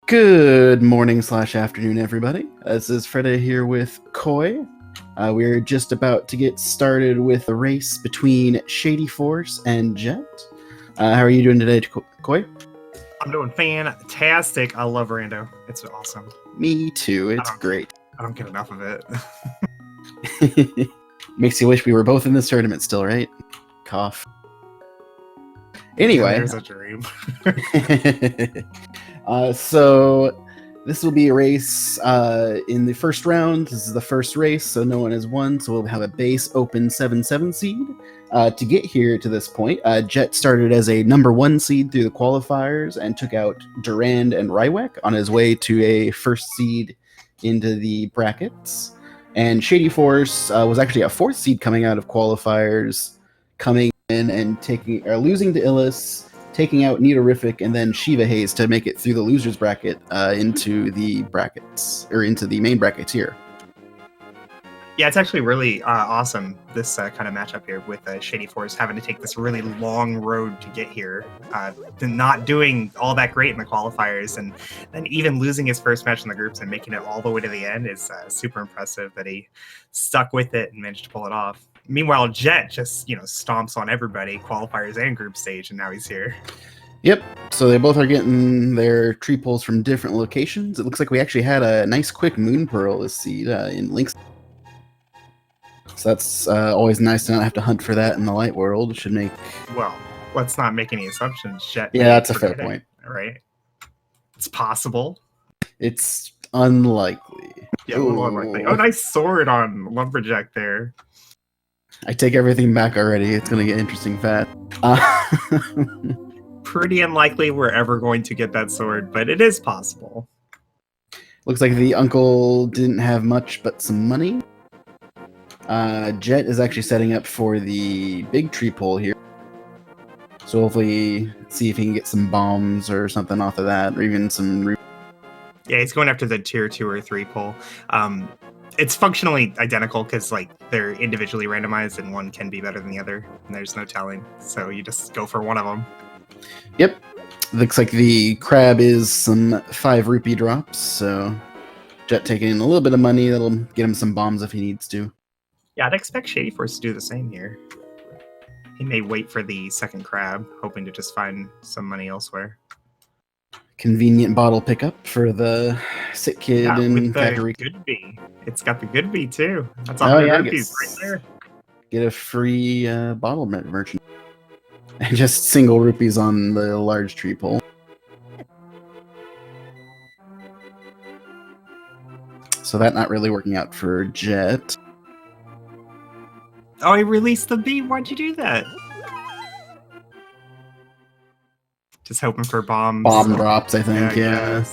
Good morning / afternoon, everybody. This is Freda here with Koi. We're just about to get started with a race between Shadyforce and Jet. How are you doing today, Koi? I'm doing fantastic. I love Rando. It's awesome. Me too. It's great. I don't get enough of it. Makes you wish we were both in this tournament still, right? Cough. Anyway. There's a dream. So this will be a race in the first round. This is the first race, so no one has won. So we'll have a base open 7-7 seed. To get here to this point, Jet started as a number 1 seed through the qualifiers and took out Durand and Rywek on his way to a first seed into the brackets. And Shadyforce was actually a 4th seed coming out of qualifiers, coming in and losing to Illis, taking out Nidorific, and then Shiva Haze to make it through the losers bracket into the brackets, or into the main brackets here. Yeah, it's actually really awesome, this kind of matchup here with Shadyforce having to take this really long road to get here, not doing all that great in the qualifiers, and then even losing his first match in the groups and making it all the way to the end is super impressive that he stuck with it and managed to pull it off. Meanwhile, Jet just, stomps on everybody, qualifiers and group stage, and now he's here. Yep, so they both are getting their tree pulls from different locations. It looks like we actually had a nice quick Moon Pearl this seed in Link's. So that's always nice to not have to hunt for that in the light world. It should make... Well, let's not make any assumptions. Jet. Yeah, that's a fair point. Right? It's possible. It's unlikely. Yeah, a little unlikely. Oh, nice sword on Lumberjack there. I take everything back already. It's going to get interesting fast. Pretty unlikely we're ever going to get that sword, but it is possible. Looks like the uncle didn't have much but some money. Jet is actually setting up for the big tree pull here. So hopefully see if he can get some bombs or something off of that, or even some... Yeah, he's going after the tier 2 or 3 pull. It's functionally identical because they're individually randomized and one can be better than the other, and there's no telling. So you just go for one of them. Yep. Looks like the crab is some 5 rupee drops, so Jet taking a little bit of money. That'll get him some bombs if he needs to. Yeah, I'd expect Shadyforce to do the same here. He may wait for the second crab, hoping to just find some money elsewhere. Convenient bottle pickup for the sick kid in Kakariko. Good bee. It's got the good bee too. That's 100 rupees right there. Get a free bottle merchant. And just single rupees on the large tree pole. So that not really working out for Jet. Oh, he released the bee. Why'd you do that? Just hoping for bombs. Bomb drops, I think, yeah.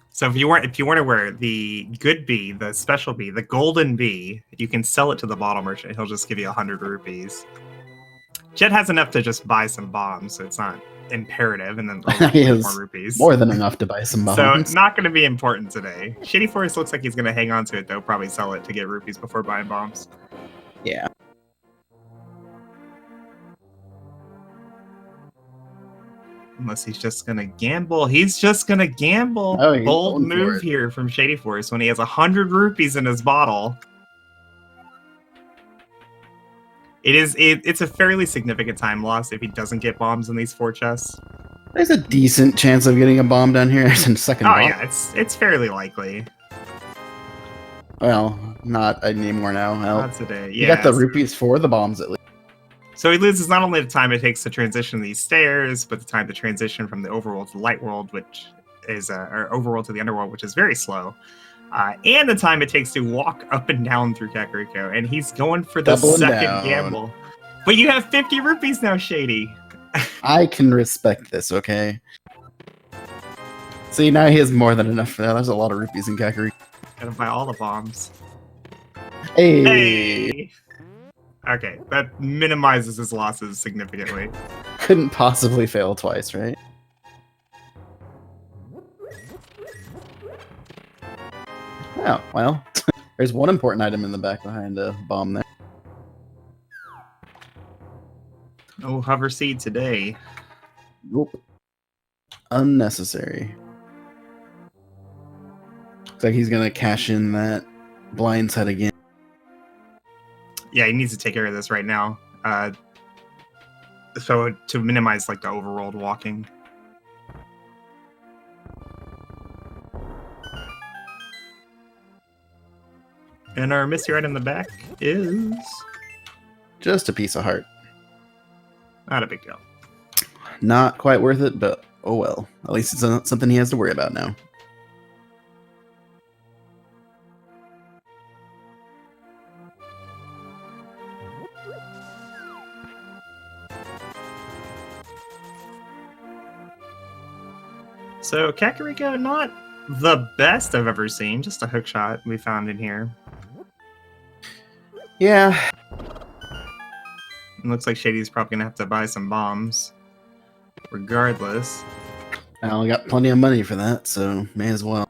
So if you weren't aware, the good bee, the special bee, the golden bee, you can sell it to the bottle merchant. He'll just give you 100 rupees. Jet has enough to just buy some bombs, so it's not imperative, and then more rupees. More than enough to buy some bombs. So it's not going to be important today. Shadyforce looks like he's going to hang on to it, though. Probably sell it to get rupees before buying bombs. Yeah. Unless he's just going to gamble. He's just going to gamble. Oh, bold move here from Shadyforce when he has 100 rupees in his bottle. It's a fairly significant time loss if he doesn't get bombs in these 4 chests. There's a decent chance of getting a bomb down here as in second bomb. Yeah, it's fairly likely. Well, not anymore now. Well, not today. Yeah, you got the rupees for the bombs at least. So he loses not only the time it takes to transition these stairs, but the time to transition from the overworld to the light world, which is or overworld to the underworld, which is very slow. And the time it takes to walk up and down through Kakariko, and he's going for the second gamble. But you have 50 rupees now, Shady. I can respect this, okay? See, now he has more than enough for that. There's a lot of rupees in Kakariko. Gotta buy all the bombs. Hey! Okay, that minimizes his losses significantly. Couldn't possibly fail twice, right? Oh, well, there's one important item in the back behind a bomb there. Oh, hover seed today. Nope. Unnecessary. Looks like he's gonna cash in that blind set again. Yeah, he needs to take care of this right now. So to minimize like the overworld walking. And our mystery item in the back is Just a piece of heart. not a big deal. Not quite worth it, but oh well. At least it's not something he has to worry about now. So Kakariko, not the best I've ever seen. Just a hook shot we found in here. Yeah. It looks like Shady's probably gonna have to buy some bombs. Regardless. I only got plenty of money for that, so may as well.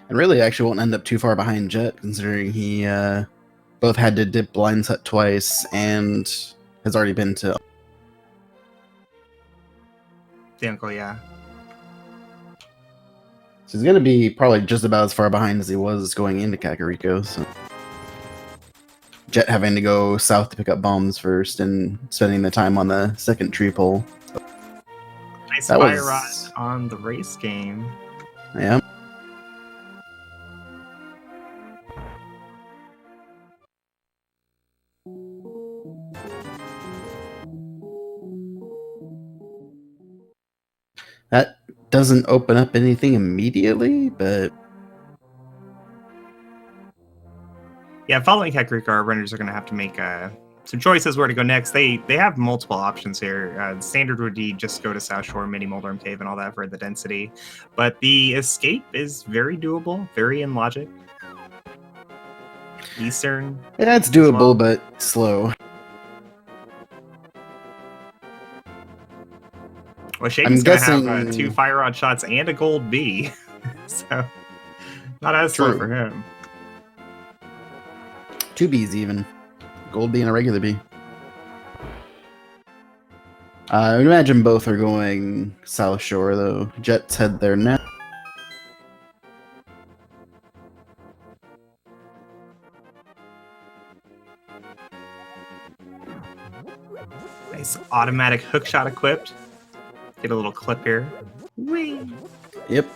And really, actually won't end up too far behind Jet, considering he both had to dip blind set twice and has already been to. The uncle, yeah. So he's going to be probably just about as far behind as he was going into Kakariko. So. Jet having to go south to pick up bombs first and spending the time on the second tree pole. Nice That fire was- rod on the race game. Yeah. That doesn't open up anything immediately, but Yeah, following Kakariko, our runners are going to have to make some choices where to go next. They have multiple options here. Standard would be just go to South Shore, Mini Moldorm Cave, and all that for the density. But the escape is very doable, very in logic. Eastern. yeah, it's doable, well. but slow. Well, Shady's going to have guessing- 2 fire rod shots and a gold B. So, not as slow True. for him. 2 Bs even. Gold B and a regular B. I would imagine both are going South Shore, though. Jets head there now. Nice automatic hook shot equipped. Get a little clip here. Whee! Yep.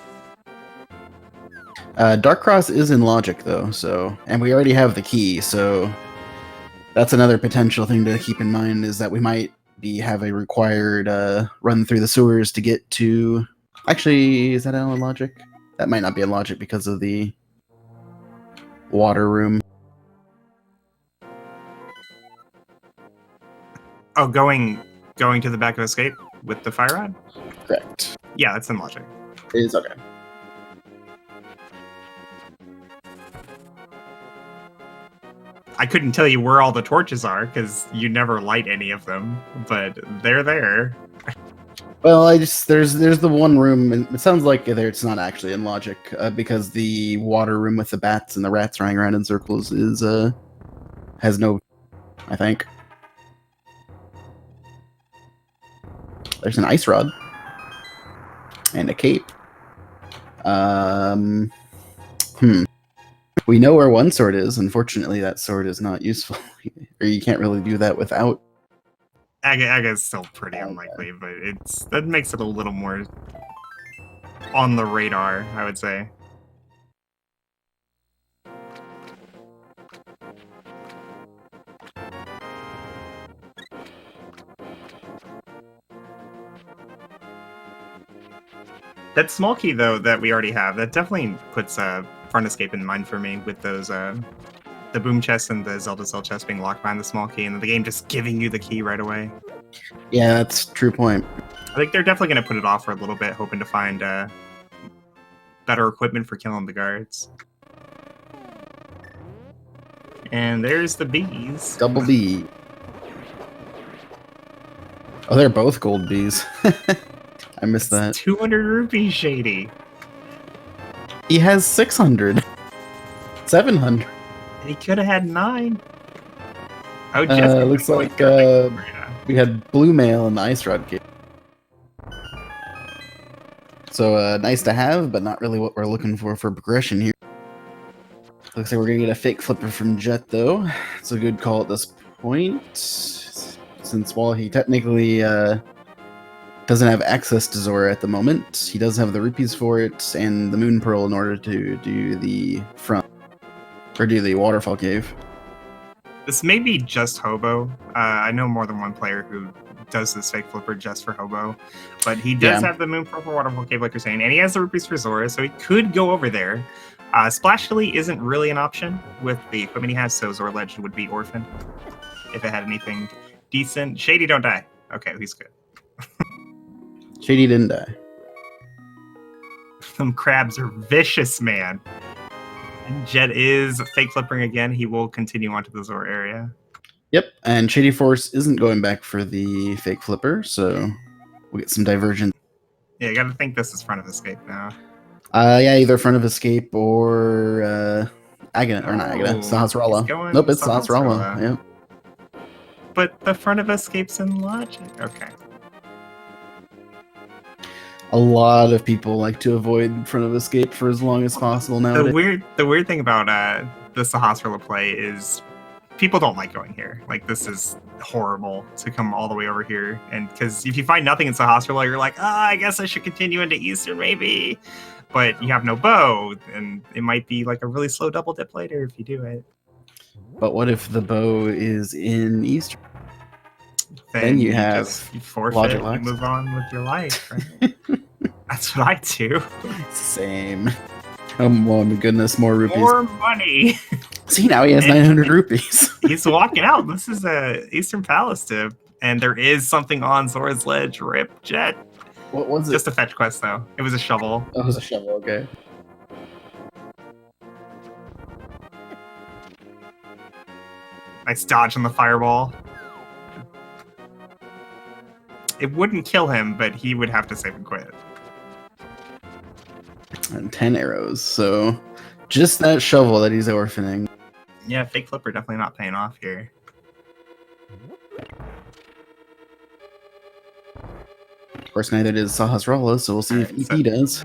Dark Cross is in logic, though, so... And we already have the key, so... That's another potential thing to keep in mind, is that we might have a required run through the sewers to get to... Actually, is that in logic? That might not be in logic because of the water room. Oh, going to the back of Escape with the fire rod? Correct. Yeah, that's in logic. It is okay. I couldn't tell you where all the torches are because you never light any of them, but they're there. Well, there's the one room, and it sounds like it's not actually in logic because the water room with the bats and the rats running around in circles has no, I think. There's an ice rod and a cape. We know where one sword is. Unfortunately, that sword is not useful, or you can't really do that without. Aga's still pretty unlikely, but that makes it a little more on the radar, I would say. That small key, though, that we already have, that definitely puts Front Escape in mind for me with those, the boom chest and the Zelda cell chest being locked behind the small key, and then the game just giving you the key right away. Yeah, that's a true point. I think they're definitely going to put it off for a little bit, hoping to find better equipment for killing the guards. And there's the bees. Double B. Oh, they're both gold bees. I missed that. 200 rupees, Shady. He has 600. 700. He could have had 9. Oh, Jet Looks like yeah. we had blue mail in the ice rod cave. So nice to have, but not really what we're looking for progression here. Looks like we're gonna get a fake flipper from Jet though. It's a good call at this point, since while he technically doesn't have access to Zora at the moment, he does have the rupees for it and the moon pearl in order to do the waterfall cave. This may be just Hobo. I know more than one player who does this fake flipper just for Hobo, but he does have the moon pearl for waterfall cave, like you're saying, and he has the rupees for Zora, so he could go over there. Splash Hilly isn't really an option with the equipment he has, so Zora Legend would be orphaned if it had anything decent. Shady, don't die. Okay, he's good. Shady didn't die. Some crabs are vicious, man. And Jet is fake flipping again. He will continue onto the Zora area. Yep, and shadyforce isn't going back for the fake flipper, so we'll get some divergence. Yeah, you gotta think this is front of escape now. Yeah, either front of escape or Aghanim, or not Aghanim, Sahasrahla. Nope, it's Sahasrahla. Yep. But the front of escape's in logic. Okay. A lot of people like to avoid front of escape for as long as possible now. The weird thing about the Sahasrahla play is people don't like going here. Like, this is horrible to come all the way over here, and because if you find nothing in Sahasrahla, you're like, I guess I should continue into Eastern maybe. But you have no bow, and it might be like a really slow double dip later if you do it. But what if the bow is in Eastern? Then you forfeit, you move on with your life, right? That's what I do. Same. Oh my goodness, more rupees. More money. See, now he has 900 rupees. He's walking out. This is a Eastern Palace tip, and there is something on Zora's Ledge. Rip Jet. What was it? Just a fetch quest, though. It was a shovel. Oh, it was a shovel, okay. Nice dodge on the fireball. It wouldn't kill him, but he would have to save and quit. And 10 arrows, so just that shovel that he's orphaning. Yeah, fake flipper definitely not paying off here. Of course, neither does Sahasrahla, so we'll see if EP does.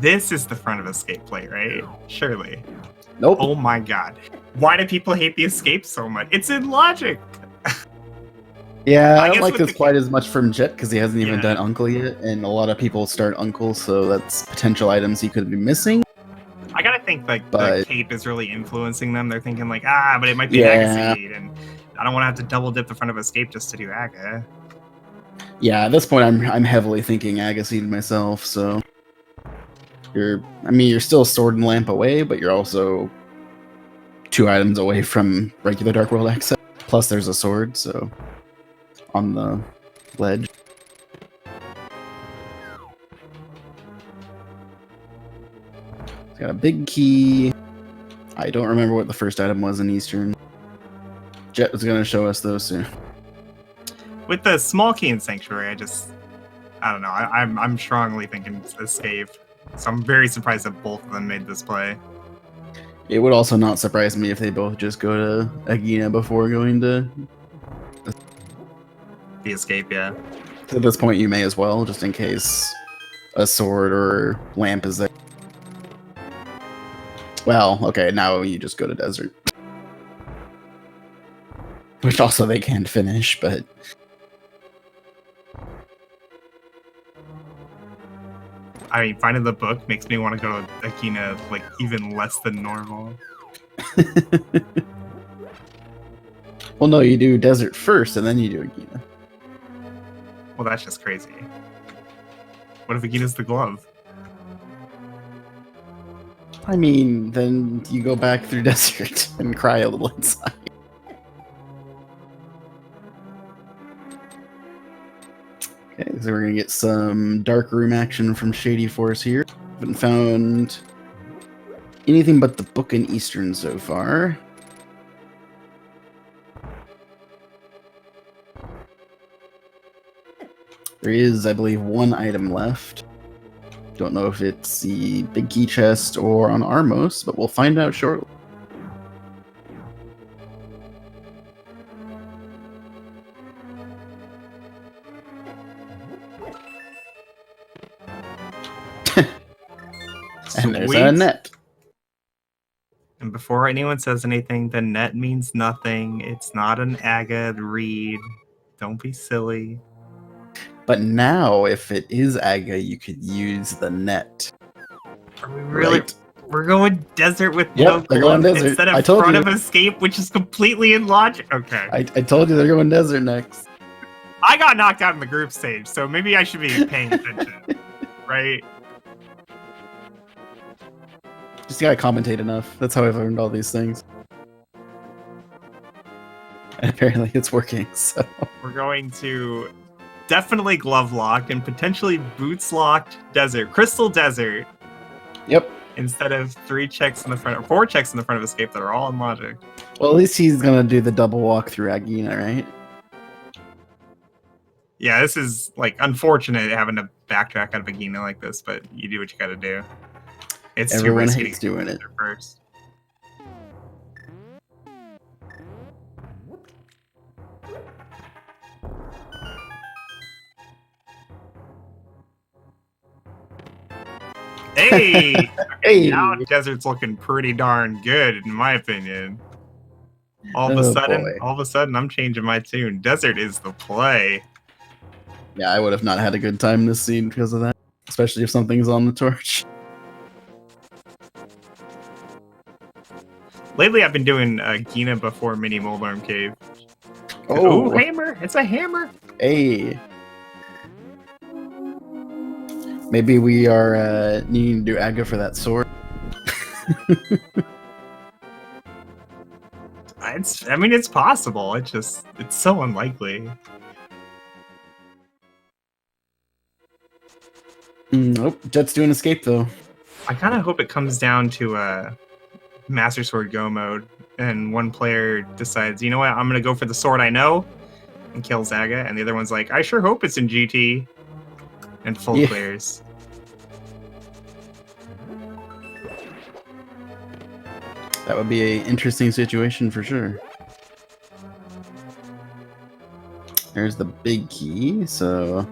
This is the front of escape play, right? Surely. Nope. Oh my god. Why do people hate the escape so much? It's in logic! Yeah, I don't like this quite as much from Jet because he hasn't even done Uncle yet, and a lot of people start Uncle, so that's potential items he could be missing. I gotta think like the cape is really influencing them. They're thinking like, but it might be Aga Seed, and I don't want to have to double dip the front of escape just to do Aga. Yeah, at this point I'm heavily thinking Aga Seed myself, so you're still sword and lamp away, but you're also 2 items away from regular Dark World access. Plus there's a sword, so on the ledge. It's got a big key. I don't remember what the first item was in Eastern. Jet was going to show us those soon. With the small key in Sanctuary, I don't know. I'm strongly thinking escape. So I'm very surprised that both of them made this play. It would also not surprise me if they both just go to Agina before going to the escape, yeah. At this point, you may as well, just in case a sword or lamp is there. Well, okay, now you just go to desert. Which also they can't finish, but... I mean, finding the book makes me want to go to Agina, like, even less than normal. Well, no, you do desert first, and then you do Agina. Well, that's just crazy. What if Agina's the glove? I mean, then you go back through desert and cry a little inside. Okay, so we're gonna get some dark room action from shadyforce here. Haven't found anything but the book in Eastern so far. There is, I believe, 1 item left. Don't know if it's the big key chest or on Armos, but we'll find out shortly. And there's a net. And before anyone says anything, the net means nothing. It's not an Aga read. Don't be silly. But now, if it is Aga, you could use the net. Are we really? Right? We're going desert with Yep, no they're going club desert. instead I of told front you. of escape, which is completely illogical. Okay. I told you they're going desert next. I got knocked out in the group stage, so maybe I should be paying attention, right? Just gotta commentate enough. That's how I've learned all these things. And apparently it's working, so... We're going to definitely glove locked and potentially boots locked desert. Crystal desert. Yep. Instead of 3 checks in the front, or 4 checks in the front of escape that are all in logic. Well, at least he's gonna do the double walk through Agina, right? Yeah, this is, like, unfortunate having to backtrack out of Agina like this, but you do what you gotta do. It's Everyone too risky hates to doing it. first. Hey! Hey! Now Desert's looking pretty darn good, in my opinion. All of a sudden, I'm changing my tune. Desert is the play. Yeah, I would have not had a good time this scene because of that. Especially if something's on the torch. Lately, I've been doing Gina before Mini Molearm Cave. Oh! Ooh, hammer! It's a hammer! Hey! Maybe we are needing to do Aga for that sword. I mean, it's possible. It's so unlikely. Nope. Jet's doing escape, though. I kind of hope it comes down to Master Sword Go mode, and one player decides, you know what, I'm going to go for the sword I know, and kills Aga, and the other one's like, I sure hope it's in GT, and full clears. That would be an interesting situation for sure. There's the big key, so...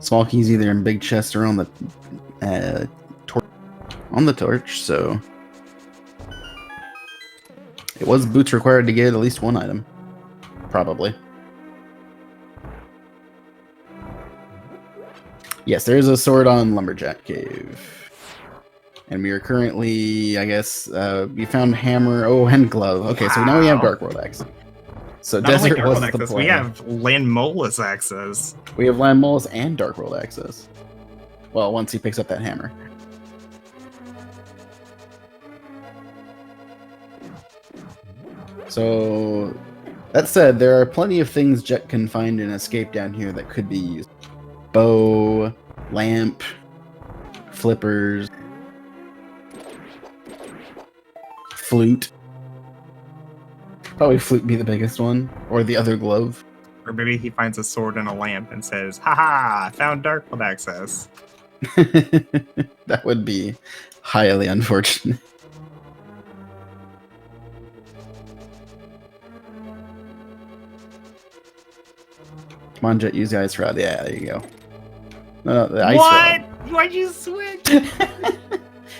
Small key's either in big chest or on the torch, so... It was boots required to get at least one item. Probably. Yes, there's a sword on Lumberjack Cave. And we are currently, I guess, we found hammer, and glove. Okay, so now we have Dark World access. So Not only Desert Dark was World the access, play. we have Landmolus access. We have Landmolus and Dark World access. Well, once he picks up that hammer. So, that said, there are plenty of things Jet can find in Escape down here that could be used. Bow, lamp, flippers, flute. Probably flute be the biggest one, or the other glove. Or maybe he finds a sword and a lamp and says, haha, I found Dark World access. That would be highly unfortunate. Come on, Jet, use the ice rod. Yeah, there you go. No, the ice rod. Why'd you switch?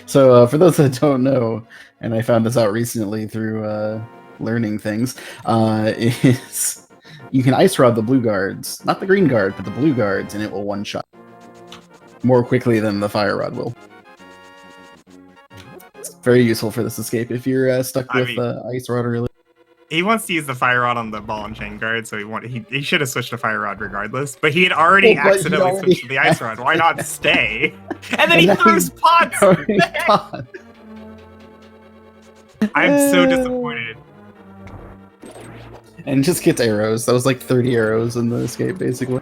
So, for those that don't know, and I found this out recently through learning things, is you can ice rod the blue guards, not the green guard, but the blue guards, and it will one-shot more quickly than the fire rod will. It's very useful for this escape if you're stuck with ice rod really. He wants to use the fire rod on the ball and chain guard, so he should have switched to fire rod regardless. But he had already accidentally switched to the ice rod. Why not stay? And then he throws pots. I'm so disappointed. And just gets arrows. That was like 30 arrows in the escape, basically.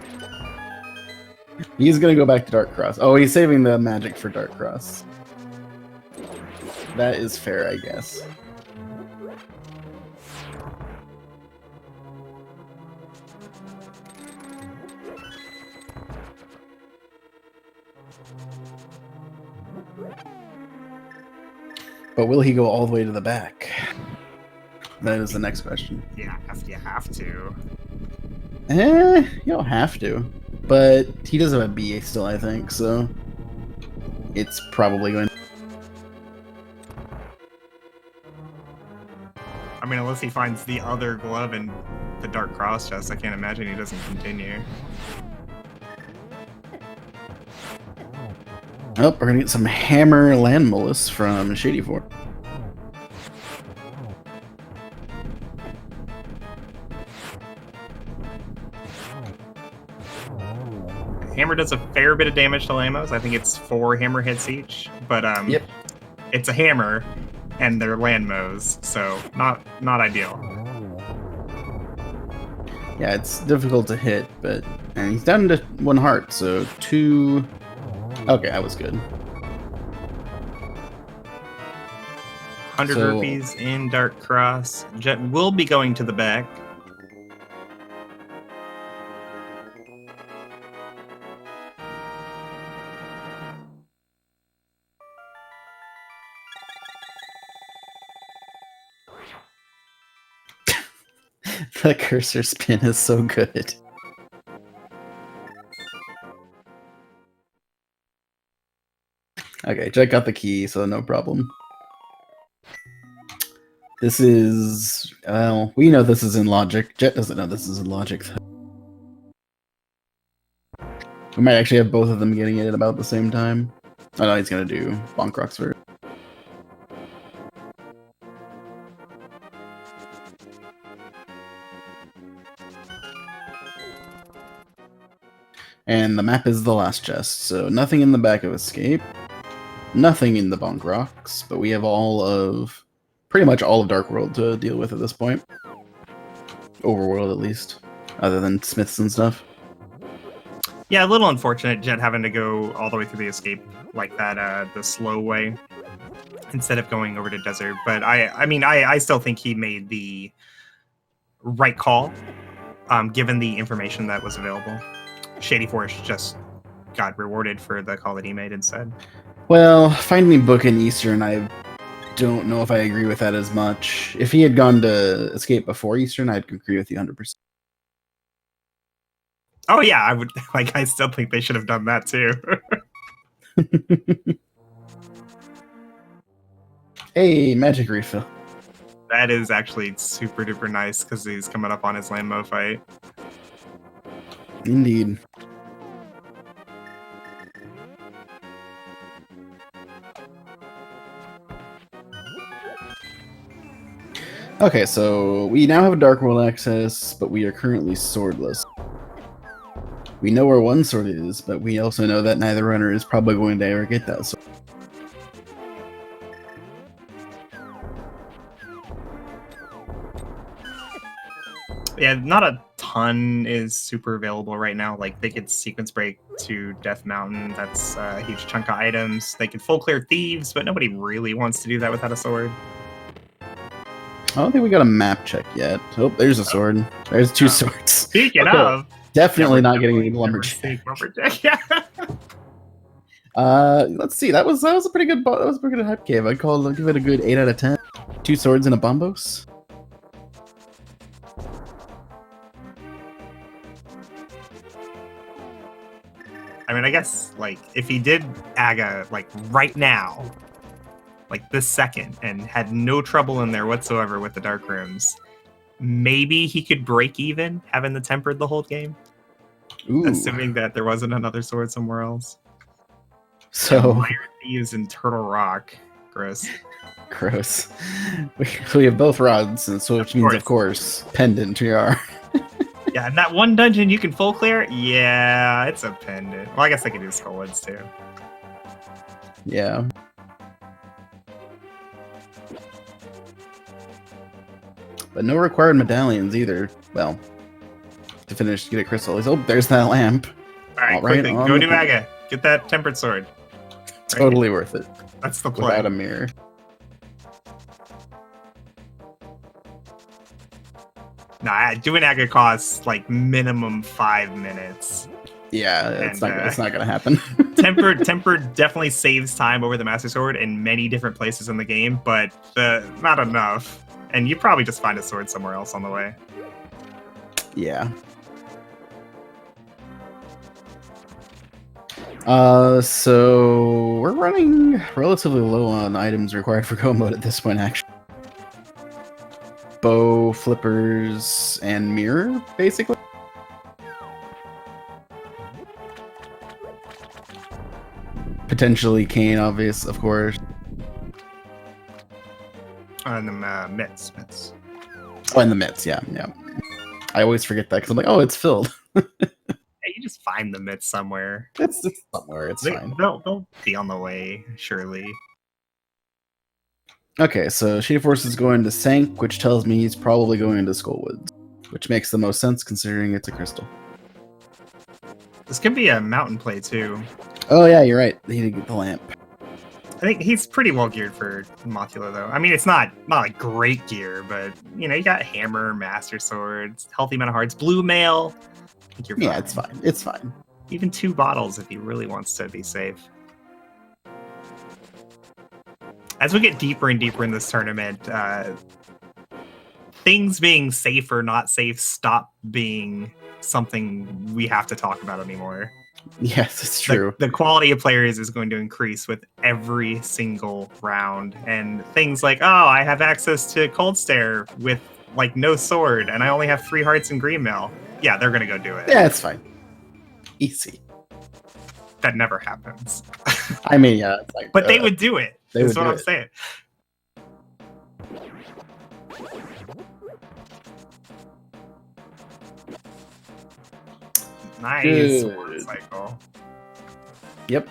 He's gonna go back to Dark Cross. Oh, he's saving the magic for Dark Cross. That is fair, I guess. But will he go all the way to the back? That is the next question. Yeah, you have to. You don't have to. But he does have a B still, I think, so it's probably going to... I mean, unless he finds the other glove in the dark cross chest, I can't imagine he doesn't continue. Oh, we're going to get some hammer land mollusk from shadyforce. Hammer does a fair bit of damage to Lamos. I think it's 4 hammer hits each, but Yep. It's a hammer, and they're landmos, so not ideal. Yeah, it's difficult to hit, but and he's down to 1 heart, so 2. Okay, that was good. 100 rupees in Dark Cross. Jet will be going to the back. The cursor spin is so good. Okay, Jet got the key, so no problem. This is... well, we know this is in logic. Jet doesn't know this is in logic, though. We might actually have both of them getting it at about the same time. Oh no, he's gonna do Bonk Rocks first. And the map is the last chest, so nothing in the back of Escape, nothing in the Bonk Rocks, but we have pretty much all of Dark World to deal with at this point. Overworld, at least, other than Smiths and stuff. Yeah, a little unfortunate, Jet having to go all the way through the Escape like that, the slow way, instead of going over to Desert. But I mean, I still think he made the right call, given the information that was available. shadyforce just got rewarded for the call that he made instead. Well, finding book in Eastern, I don't know if I agree with that as much. If he had gone to Escape before Eastern, I'd agree with you 100%. Oh yeah, I would. Like, I still think they should have done that too. Hey, magic refill. That is actually super duper nice because he's coming up on his Landmo fight. Indeed. Okay, so we now have a Dark World access, but we are currently swordless. We know where one sword is, but we also know that neither runner is probably going to ever get that sword. Yeah, not a ton is super available right now. Like, they could sequence break to Death Mountain. That's a huge chunk of items. They could full clear Thieves, but nobody really wants to do that without a sword. I don't think we got a map check yet. Oh, there's a sword. There's 2 swords. Speaking of, definitely not getting any lumberjack. Yeah. Let's see. That was a pretty good. That was a pretty good hype cave. I'd give it a good 8 out of 10. 2 swords and a bombos. I mean, I guess, like, if he did Aga, like, right now, like, this second, and had no trouble in there whatsoever with the Dark Rooms, maybe he could break even having the Tempered the whole game. Ooh. Assuming that there wasn't another sword somewhere else. So... Iron Thieves and Turtle Rock. Gross. Gross. We have both rods, and so which means, of course, pendant TR. Yeah, and that one dungeon you can full clear? Yeah, it's a pendant. Well, I guess I could do Skullwoods too. Yeah. But no required medallions either. Well, to finish, get a crystal. Oh, there's that lamp. All right, quickly, go to Aga. Get that Tempered Sword. Totally worth it. That's the play. Without a mirror. Nah, doing Aga costs like minimum 5 minutes. Yeah, it's not gonna happen. Temper definitely saves time over the Master Sword in many different places in the game, but not enough. And you probably just find a sword somewhere else on the way. Yeah. So we're running relatively low on items required for go mode at this point, actually. Bow, flippers, and mirror, basically. Potentially cane, obvious, of course. And the mitts. Oh, and the mitts, yeah. I always forget that because I'm like, oh, it's filled. Yeah, you just find the mitts somewhere. It's somewhere, it's fine. They'll be on the way, surely. Okay, so Shadyforce is going to Sank, which tells me he's probably going into Skullwoods, which makes the most sense considering it's a crystal. This could be a mountain play too. Oh yeah, you're right. He did get the lamp. I think he's pretty well geared for Mothula, though. I mean, it's not like great gear, but you know, you got hammer, master swords, healthy amount of hearts, blue mail. I think you're fine. Yeah, it's fine. It's fine. Even 2 bottles if he really wants to be safe. As we get deeper and deeper in this tournament, things being safe or not safe stop being something we have to talk about anymore. Yes, it's true. The quality of players is going to increase with every single round. And things like, oh, I have access to Cold Stare with like no sword, and I only have 3 hearts and green mail. Yeah, they're going to go do it. Yeah, it's fine. Easy. That never happens. I mean, yeah. It's like, but they would do it. That's what I'm saying. Nice cycle. Yep.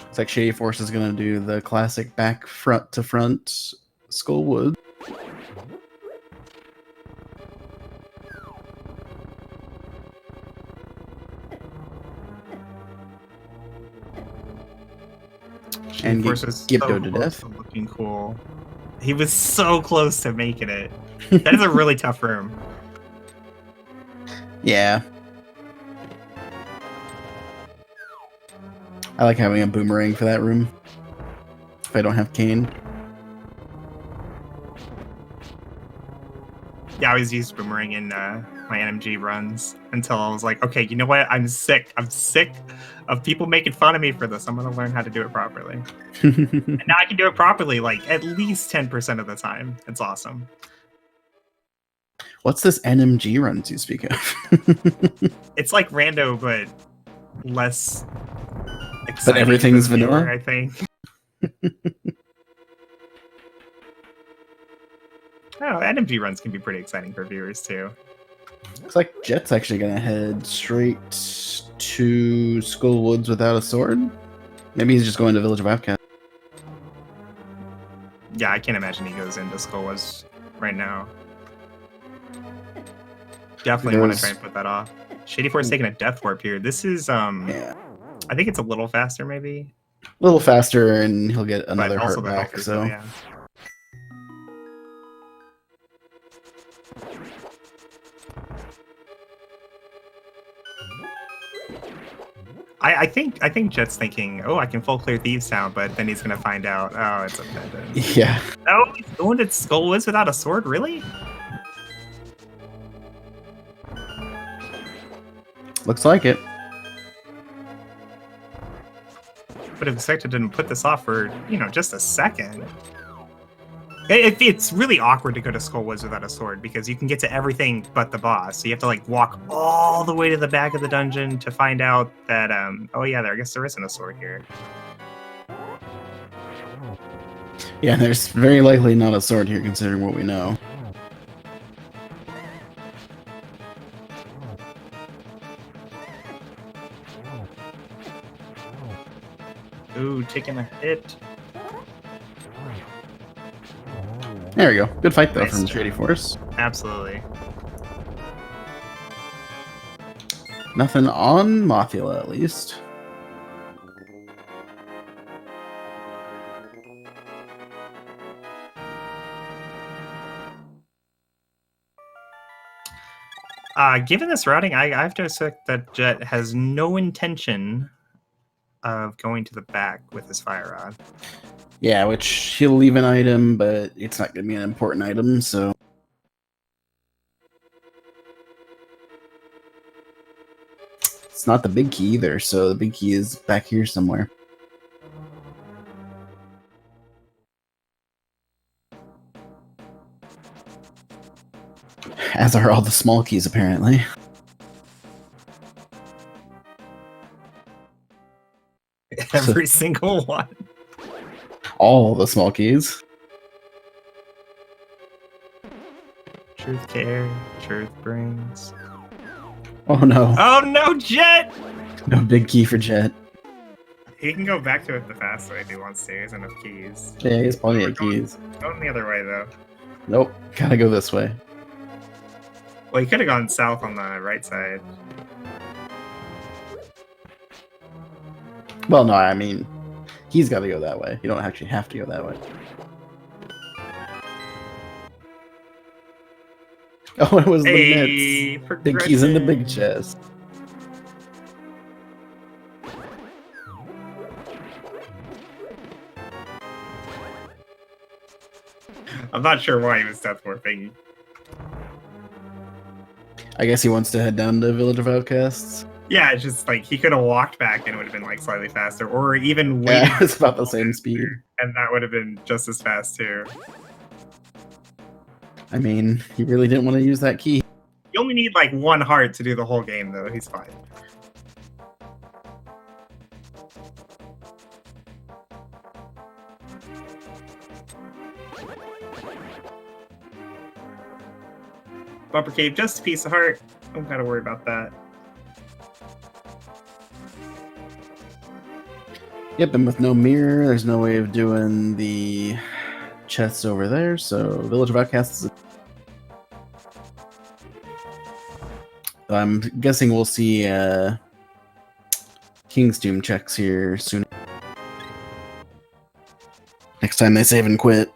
It's like Shadyforce is gonna do the classic back front to front Skullwood. And get Gibdo to death. Looking cool. He was so close to making it. That is a really tough room. Yeah. I like having a boomerang for that room. If I don't have cane. Yeah, I always used boomerang in my NMG runs until I was like, okay, you know what? I'm sick. I'm sick of people making fun of me for this. I'm going to learn how to do it properly. And now I can do it properly like at least 10% of the time. It's awesome. What's this NMG runs you speak of? It's like rando, but less exciting. But everything's vanilla? I think. Oh, NMG runs can be pretty exciting for viewers too. Looks like Jet's actually gonna head straight to Skullwoods without a sword. Maybe he's just going to Village of Outcast. Yeah, I can't imagine he goes into Skullwoods right now. Definitely want to try and put that off. Shadyforce is taking a death warp here. This is yeah. I think it's a little faster maybe. A little faster and he'll get another heart back, so yeah. I think Jet's thinking, oh, I can full clear Thieves Town, but then he's gonna find out, oh, it's abandoned. Yeah. Oh, he's going to Skullwoods without a sword, really? Looks like it. But if Sector didn't put this off for, you know, just a second. It's really awkward to go to Skullwoods without a sword because you can get to everything but the boss. So you have to like walk all the way to the back of the dungeon to find out that, oh yeah, I guess there isn't a sword here. Yeah, there's very likely not a sword here considering what we know. Ooh, taking a hit. There we go. Good fight, though, Nice. from Shadyforce. Absolutely. Nothing on Mothula, at least. Given this routing, I have to expect that Jet has no intention of going to the back with his fire rod. Yeah, which he'll leave an item, but it's not going to be an important item, so... It's not the big key either, so the big key is back here somewhere. As are all the small keys, apparently. Every single one. All the small keys. Truth care, truth brings. Oh no. Oh no, Jet! No big key for Jet. He can go back to it the fast way if he wants to. He has enough keys. Yeah, he has plenty of keys. Going the other way, though. Nope, gotta go this way. Well, he could have gone south on the right side. Well, no, I mean, he's gotta go that way. You don't actually have to go that way. Oh, it was the mitts. Big keys in the big chest. I'm not sure why he was death warping. I guess he wants to head down to Village of Outcasts. Yeah, it's just like he could have walked back and it would have been like slightly faster, or even waited. Yeah, it's about the same speed. And that would have been just as fast too. I mean, he really didn't want to use that key. You only need like one heart to do the whole game, though. He's fine. Bumper cave, just a piece of heart. Don't gotta worry about that. Yep, and with no mirror, there's no way of doing the chests over there, so Village of Outcasts is... I'm guessing we'll see King's Doom checks here soon. Next time they save and quit.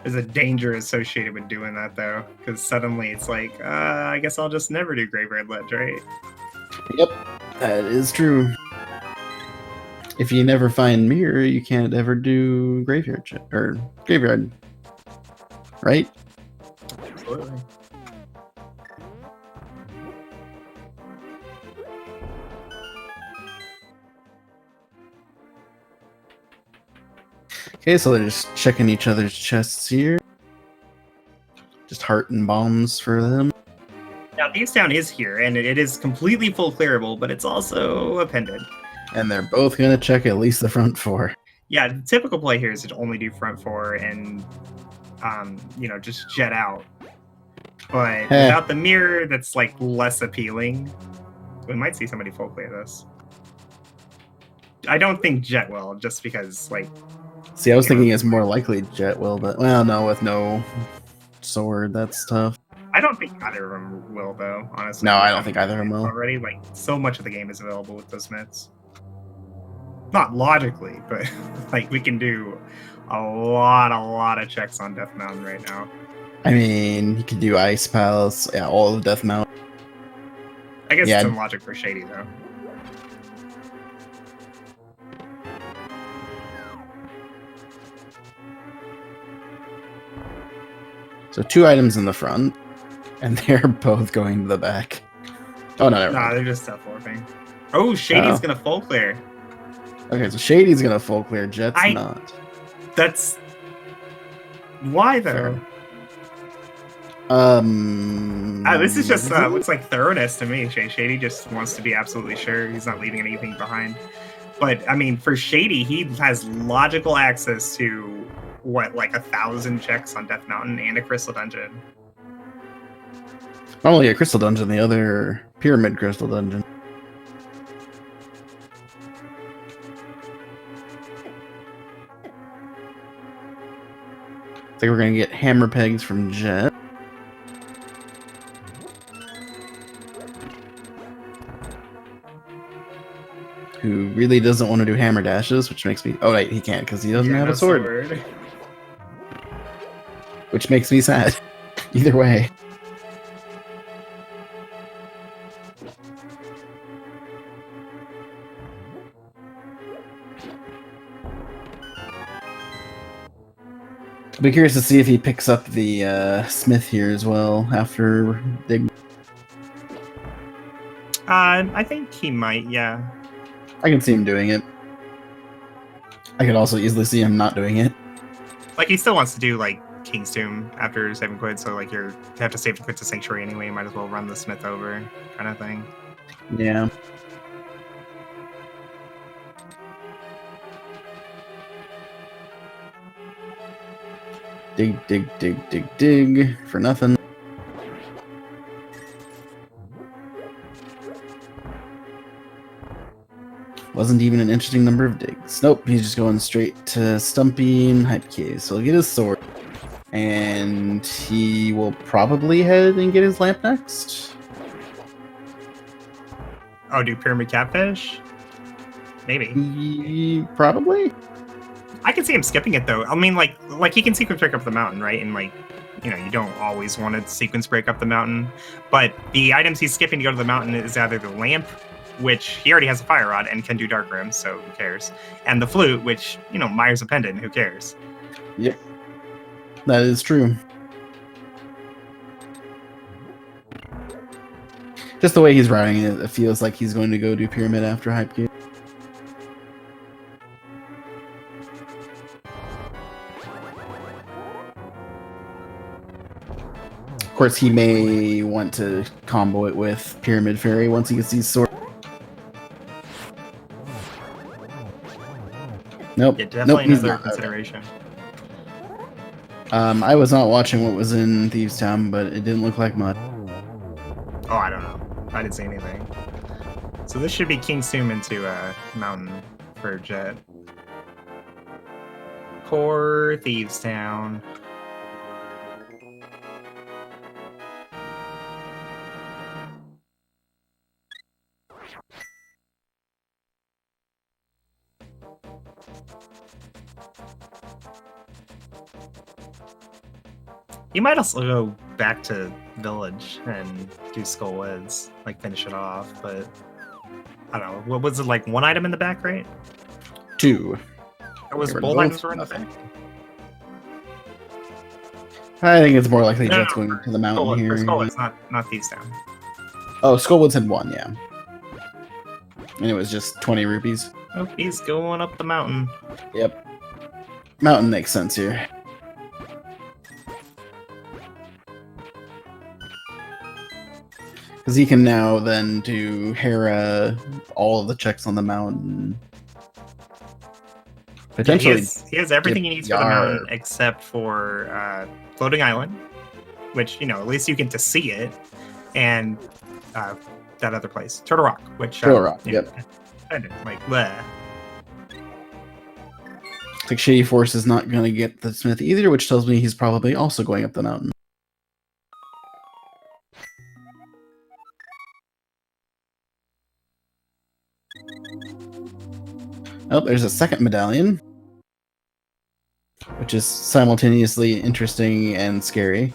There's a danger associated with doing that, though, because suddenly it's like, I guess I'll just never do Graveyard Ledge, right? Yep, that is true. If you never find mirror, you can't ever do graveyard or graveyard, right? Absolutely. Okay, so they're just checking each other's chests here. Just heart and bombs for them. Now, Thieves Town is here, and it is completely full clearable, but it's also appended. And they're both going to check at least the front four. Yeah, the typical play here is to only do front four and, just jet out. But without the mirror, that's, like, less appealing. We might see somebody full clear this. I don't think Jet will, just because, like... See, I was thinking it's more likely Jet will, but, well, no, with no sword, that's tough. I don't think either of them will, though, honestly. No, I don't think either of them will. Already, like, so much of the game is available with those mitts. Not logically, but, like, we can do a lot of checks on Death Mountain right now. I mean, you could do Ice Palace, yeah, all of Death Mountain. I guess it's in logic for Shady, though. So 2 items in the front, and they're both going to the back. Oh, no, Nah, they're just Death warping. Oh, Shady's gonna full clear. Okay, so Shady's gonna full clear, Jet's not. That's... Why, though? This is just looks like thoroughness to me. Shady just wants to be absolutely sure he's not leaving anything behind. But, I mean, for Shady, he has logical access to... what, like 1,000 checks on Death Mountain and a Crystal Dungeon? Not only a Crystal Dungeon, the other Pyramid Crystal Dungeon. I think we're gonna get hammer pegs from Jet. Who really doesn't want to do hammer dashes, which makes me... Oh, wait, he can't because he doesn't have a sword. which makes me sad. Either way. I'll be curious to see if he picks up the smith here as well after Dig. I think he might, yeah. I can see him doing it. I could also easily see him not doing it. Like, he still wants to do, like, King's Tomb after saving quid, so, like, you have to save the quid to Sanctuary anyway, you might as well run the smith over, kind of thing. Yeah. Dig, dig, dig, dig, dig, for nothing. Wasn't even an interesting number of digs. Nope, he's just going straight to Stumpy and Hype Cave. So he'll get his sword. And he will probably head and get his lamp next. Oh, do Pyramid Catfish? Maybe. Probably. I can see him skipping it, though. I mean, like he can sequence break up the mountain, right? And, like, you know, you don't always want to sequence break up the mountain. But the items he's skipping to go to the mountain is either the lamp, which he already has a fire rod and can do dark rooms, so who cares? And the flute, which, you know, Myers a pendant, who cares? Yep. That is true. Just the way he's riding it, it feels like he's going to go do Pyramid after Hype Cave. Of course, he may want to combo it with Pyramid Fairy once he gets these swords. Nope. Yeah, definitely nope, another consideration. I was not watching what was in Thieves Town, but it didn't look like much. Oh, I don't know. I didn't see anything. So this should be King's Tomb into Mountain for Jet. Poor Thieves Town. You might also go back to Village and do Skullwoods, like finish it off, but I don't know. What was it, like one item in the back, right? 2. Or was They were both both items were in the back? nothing. I think it's more likely No, Jet's going to the mountain Skullwoods, here. Skullwoods, not Thieves Town. Oh, Skullwoods had 1, yeah. And it was just 20 rupees. Oh, he's going up the mountain. Yep. Mountain makes sense here. Because he can now then do Hera, all of the checks on the mountain. Potentially. Yeah, he has everything he needs for the mountain except for Floating Island, which, you know, at least you get to see it, and that other place, Turtle Rock, which Turtle Rock, yep. Like, bleh. Looks like Shadyforce is not going to get the Smith either, which tells me he's probably also going up the mountain. Oh, there's a second medallion, which is simultaneously interesting and scary.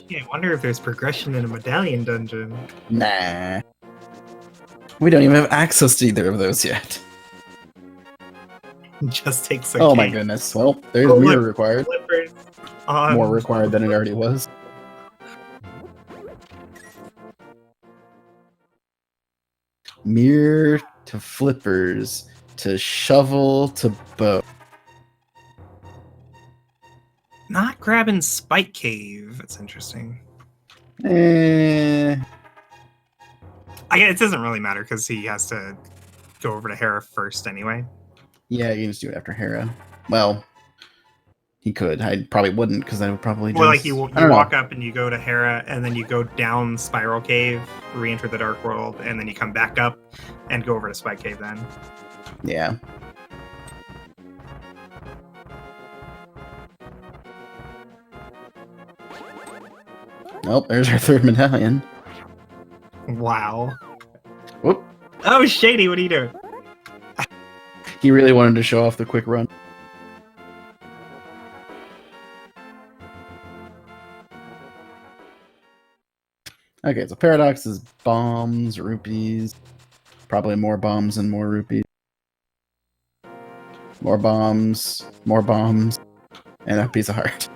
Yeah, I wonder if there's progression in a medallion dungeon. Nah. We don't even have access to either of those yet. Just takes a Oh cake. my goodness. Well, there's mirror required. More required than it already was. Mirror to flippers to shovel to bow. Not grabbing Spike Cave. That's interesting. Eh. It doesn't really matter because he has to go over to Hera first anyway. Yeah, you can just do it after Hera. Well, he could. I probably wouldn't because I would probably just... Well, like you walk up and you go to Hera, and then you go down Spiral Cave, re-enter the Dark World, and then you come back up and go over to Spike Cave then. Yeah. Nope, there's our third medallion. Wow. Whoop. Oh, Shady, what are you doing? He really wanted to show off the quick run. Okay, so Paradox is bombs, rupees. Probably more bombs and more rupees. More bombs, and a piece of heart.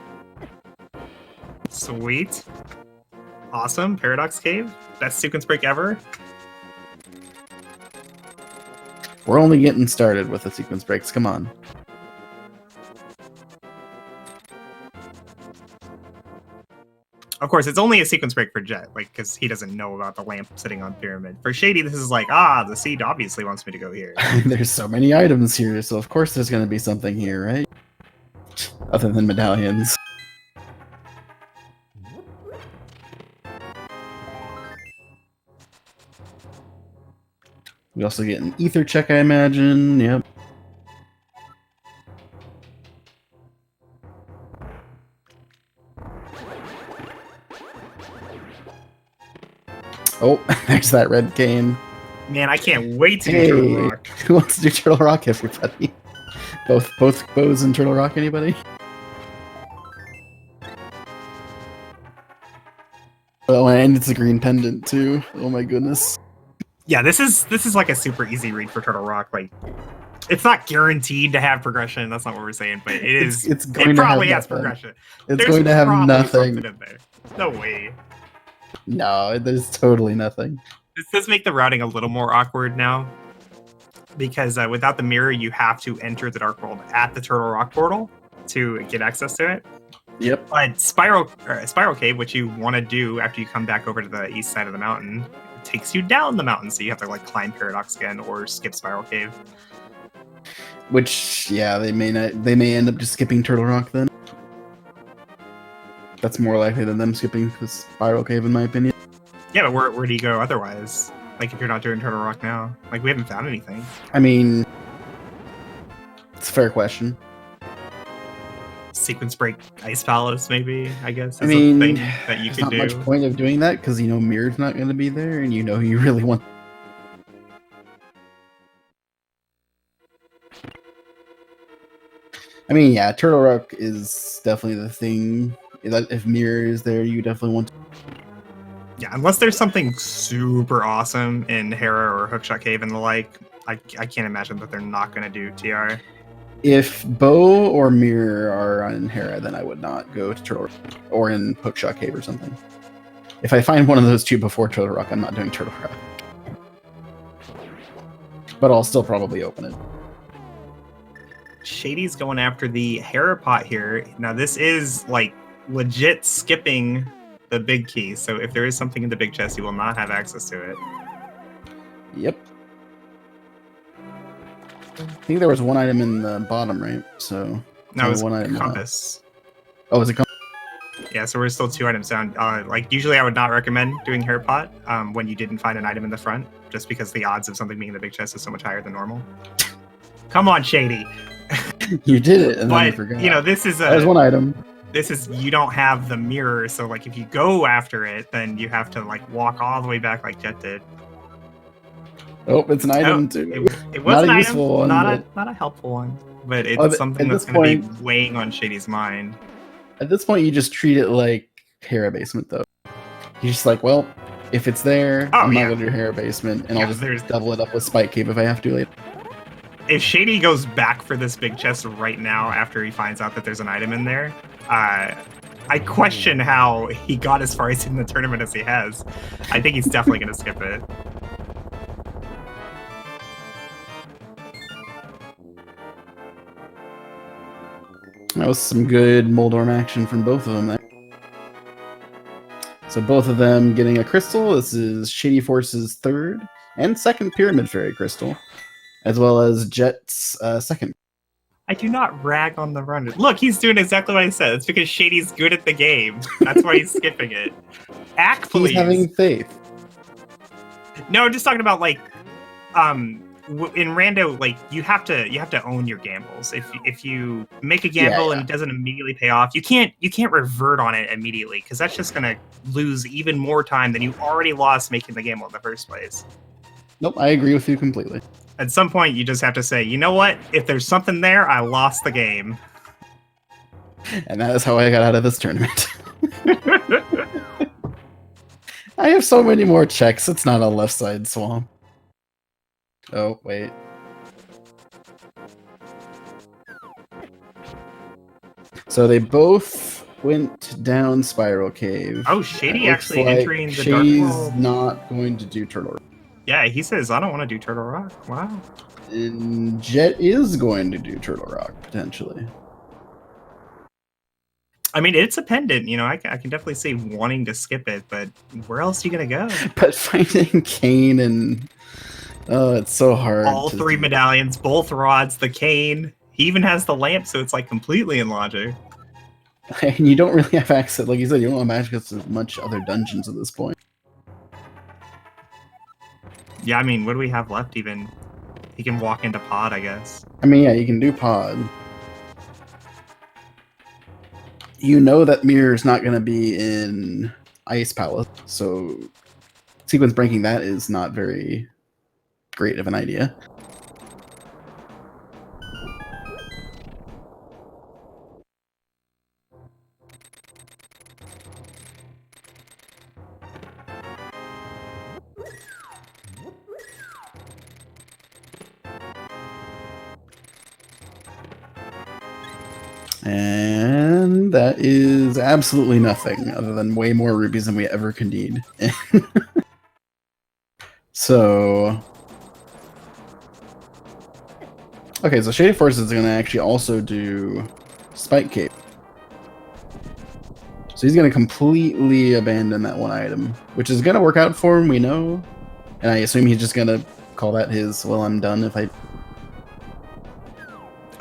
Sweet. Awesome. Paradox Cave. Best sequence break ever. We're only getting started with the sequence breaks. Come on. Of course, it's only a sequence break for Jet, like, because he doesn't know about the lamp sitting on Pyramid. For Shady, this is like, the seed obviously wants me to go here. There's so many items here, so of course there's going to be something here, right? Other than medallions. We also get an ether check, I imagine. Yep. Oh, there's that red cane. Man, I can't wait to do Turtle Rock. Who wants to do Turtle Rock, everybody? Both bows and Turtle Rock, anybody? Oh, and it's a green pendant too. Oh my goodness. Yeah, this is like a super easy read for Turtle Rock. Like, it's not guaranteed to have progression. That's not what we're saying, but it is. It's going it to probably have has progression. It's going to have nothing. In there. No way. No, there's totally nothing. This does make the routing a little more awkward now, because without the mirror, you have to enter the Dark World at the Turtle Rock portal to get access to it. Yep. But Spiral Cave, which you want to do after you come back over to the east side of the mountain, takes you down the mountain, so you have to like climb Paradox again or skip Spiral Cave. Which, yeah, they may end up just skipping Turtle Rock then. That's more likely than them skipping the Spiral Cave, in my opinion. Yeah, but where do you go otherwise? Like, if you're not doing Turtle Rock now, like, we haven't found anything. I mean, it's a fair question. Sequence break Ice Palace, maybe, I guess. I mean, a thing that you could do. There's not much point of doing that because you know Mirror's not going to be there, and you know you really want. I mean, yeah, Turtle Rock is definitely the thing. If Mirror is there, you definitely want to. Yeah, unless there's something super awesome in Hera or Hookshot Cave and the like, I can't imagine that they're not going to do TR. If Bow or Mirror are on Hera, then I would not go to Turtle Rock or in Hookshot Cave or something. If I find one of those two before Turtle Rock, I'm not doing Turtle Rock. But I'll still probably open it. Shady's going after the Hera pot here. Now, this is like legit skipping the big key, so if there is something in the big chest, you will not have access to it. Yep. I think there was one item in the bottom, right? So no, it was one item compass. Oh, was it compass? Yeah, so we're still 2 items down. Like, usually I would not recommend doing Hair Pot when you didn't find an item in the front, just because the odds of something being in the big chest is so much higher than normal. Come on, Shady. You did it, and but, then you forgot. You know, this is There's one item. This is, you don't have the mirror, so like if you go after it, then you have to like walk all the way back like Jet did. Oh, it's an item too. It was not an a item, useful one, not a helpful one, but it's something that's going to be weighing on Shady's mind. At this point, you just treat it like Hera Basement, though. You're just like, well, if it's there, I'm not going to do Hera Basement, and I'll just double it up with Spike Cave if I have to later. If Shady goes back for this big chest right now after he finds out that there's an item in there, I question how he got as far as in the tournament as he has. I think he's definitely going to skip it. That was some good Moldorm action from both of them there. So both of them getting a crystal. This is shadyforce's 3rd and 2nd Pyramid Fairy crystal, as well as Jet's 2nd. I do not rag on the run. Look, he's doing exactly what I said. It's because Shady's good at the game. That's why he's skipping it. Act, please. He's having faith. No, I'm just talking about like, in rando, like you have to own your gambles. If you make a gamble and it doesn't immediately pay off, you can't revert on it immediately, because that's just gonna lose even more time than you already lost making the gamble in the first place. Nope, I agree with you completely. At some point, you just have to say, you know what? If there's something there, I lost the game. And that is how I got out of this tournament. I have so many more checks. It's not a left side swamp. Oh, wait. So they both went down Spiral Cave. Oh, Shady It actually looks like entering the Shady's Dark World. not going to do Turtle Rock. Yeah, he says, I don't want to do Turtle Rock. Wow. And Jet is going to do Turtle Rock, potentially. I mean, it's a pendant, you know, I can definitely see wanting to skip it, but where else are you going to go? But finding Kane and... Oh, it's so hard. All three medallions, both rods, the cane. He even has the lamp, so it's like completely in logic. And you don't really have access, like you said, you don't have access to much other dungeons at this point. Yeah, I mean, what do we have left even? He can walk into pod, I guess. I mean, yeah, you can do pod. You know that Mirror's not going to be in Ice Palace, so sequence breaking that is not very great of an idea. And that is absolutely nothing other than way more rubies than we ever could need. So... Okay, so Shadyforce is going to actually also do Spike Cave. So he's going to completely abandon that one item, which is going to work out for him, we know. And I assume he's just going to call that his, well, I'm done if I...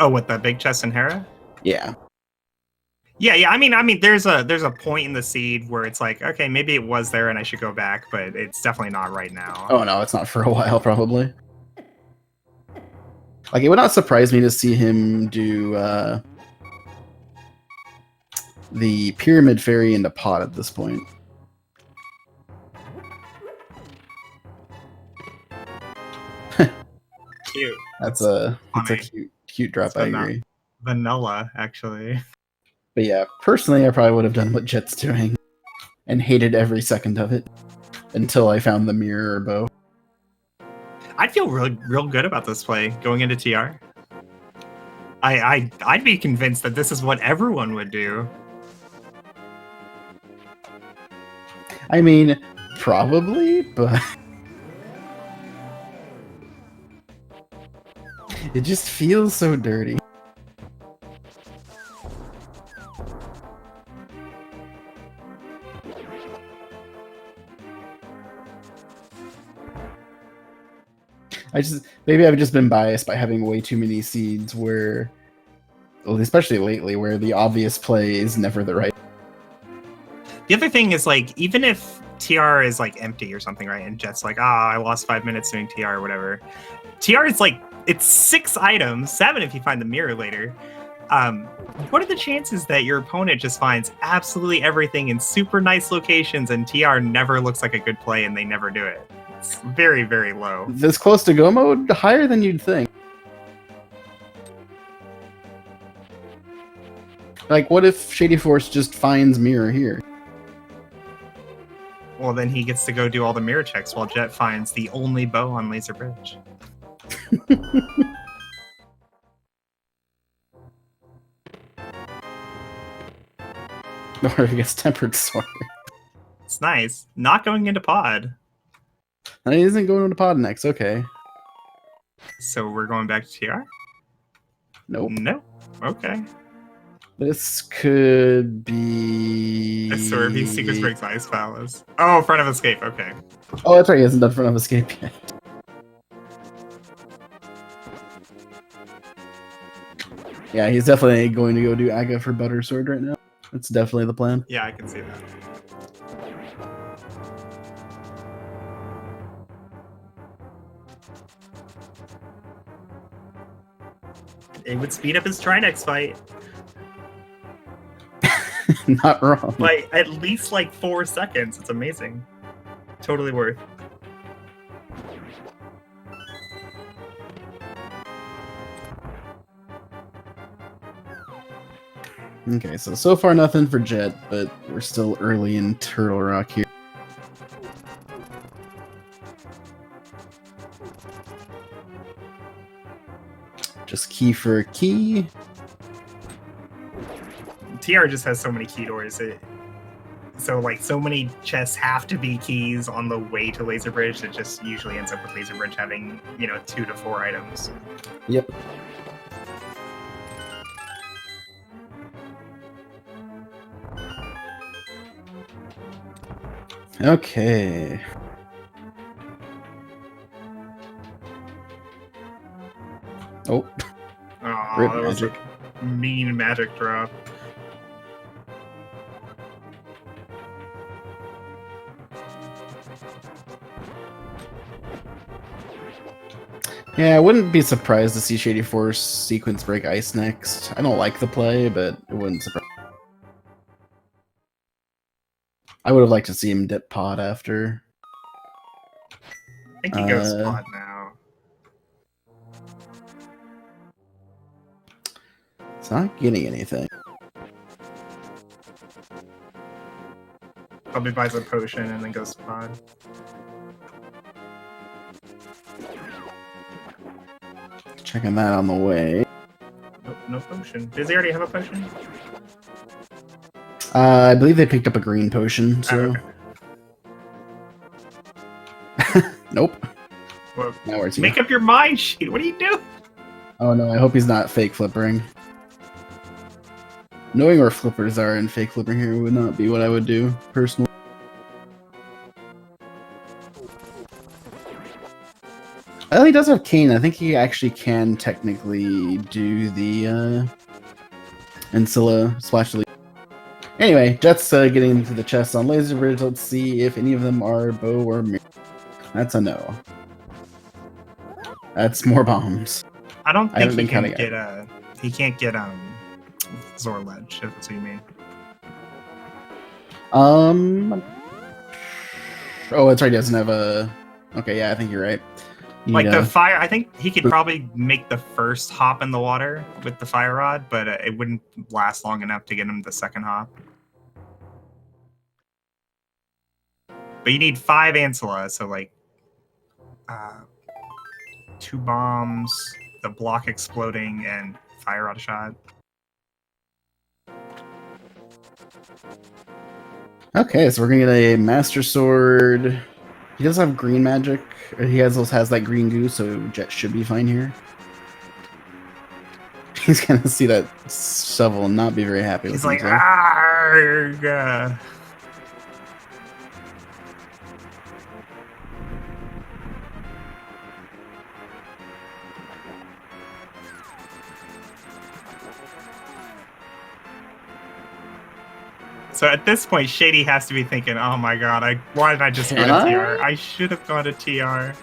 Oh, what, the big chest in Hera? Yeah. Yeah. I mean, there's a point in the seed where it's like, okay, maybe it was there and I should go back, but it's definitely not right now. Oh, no, it's not for a while, probably. Like, it would not surprise me to see him do the Pyramid Fairy into pot at this point. Cute. That's a cute drop, I agree. Vanilla, actually. But yeah, personally, I probably would have done what Jet's doing and hated every second of it until I found the mirror bow. I'd feel real good about this play going into TR. I'd be convinced that this is what everyone would do. I mean, probably, but it just feels so dirty. Maybe I've just been biased by having way too many seeds where, well, especially lately, where the obvious play is never the right. The other thing is, like, even if TR is like empty or something, right? And Jet's like, I lost 5 minutes doing TR or whatever. TR is like, it's 6 items, 7 if you find the mirror later. What are the chances that your opponent just finds absolutely everything in super nice locations and TR never looks like a good play and they never do it? It's very, very low. This close to go mode, higher than you'd think. Like, what if Shadyforce just finds mirror here? Well, then he gets to go do all the mirror checks while Jet finds the only bow on Laser Bridge. Or if he gets Tempered Sword. It's nice. Not going into pod. And he isn't going into pod next, okay. So we're going back to TR? Nope. No. Okay. This could be... I swear if he Secret Breaks Ice Palace. Oh, Front of Escape, okay. Oh, that's right, he hasn't done Front of Escape yet. Yeah, he's definitely going to go do Aga for Butter Sword right now. That's definitely the plan. Yeah, I can see that. It would speed up his Trinex fight. Not wrong. By at least like 4 seconds. It's amazing. Totally worth. Okay, so far nothing for Jet, but we're still early in Turtle Rock here. Just key for a key. TR just has so many key doors. So many chests have to be keys on the way to Laser Bridge. It just usually ends up with Laser Bridge having 2 to 4 items. Yep. Okay. Oh. Oh, Rip that was magic. a mean magic drop. Yeah, I wouldn't be surprised to see shadyforce sequence break ice next. I don't like the play, but it wouldn't surprise. I would have liked to see him dip pod after. I think he goes pod now. It's not getting anything. Probably buys a potion and then goes pod. Checking that on the way. Nope, no potion. Does he already have a potion? I believe they picked up a green potion, so... Okay. Nope. Well, Now where's he? make up your mind, sheet. What are you doing? Oh no, I hope he's not fake flippering. Knowing where flippers are and fake flipping here would not be what I would do, personally. Well, he does have Cane. I think he actually can technically do the Ancilla Splash Delete. Anyway, Jet's getting into the chest on Laser Bridge. Let's see if any of them are bow or mirror. That's a no. That's more bombs. I don't think he can get he can't get Zorledge, if that's what you mean. Oh, that's right. He doesn't have a. Okay, yeah, I think you're right. The fire, I think he could probably make the first hop in the water with the fire rod, but it wouldn't last long enough to get him the second hop. But you need 5 Ancilla, so 2 bombs, the block exploding, and fire rod shot. Okay, so we're gonna get a Master Sword. He does have green magic. He has that green goo, so Jet should be fine here. He's gonna see that shovel and not be very happy with himself. He's like, "Argh." So at this point, Shady has to be thinking, "Oh my god, why did I just go to TR? I should have gone to TR."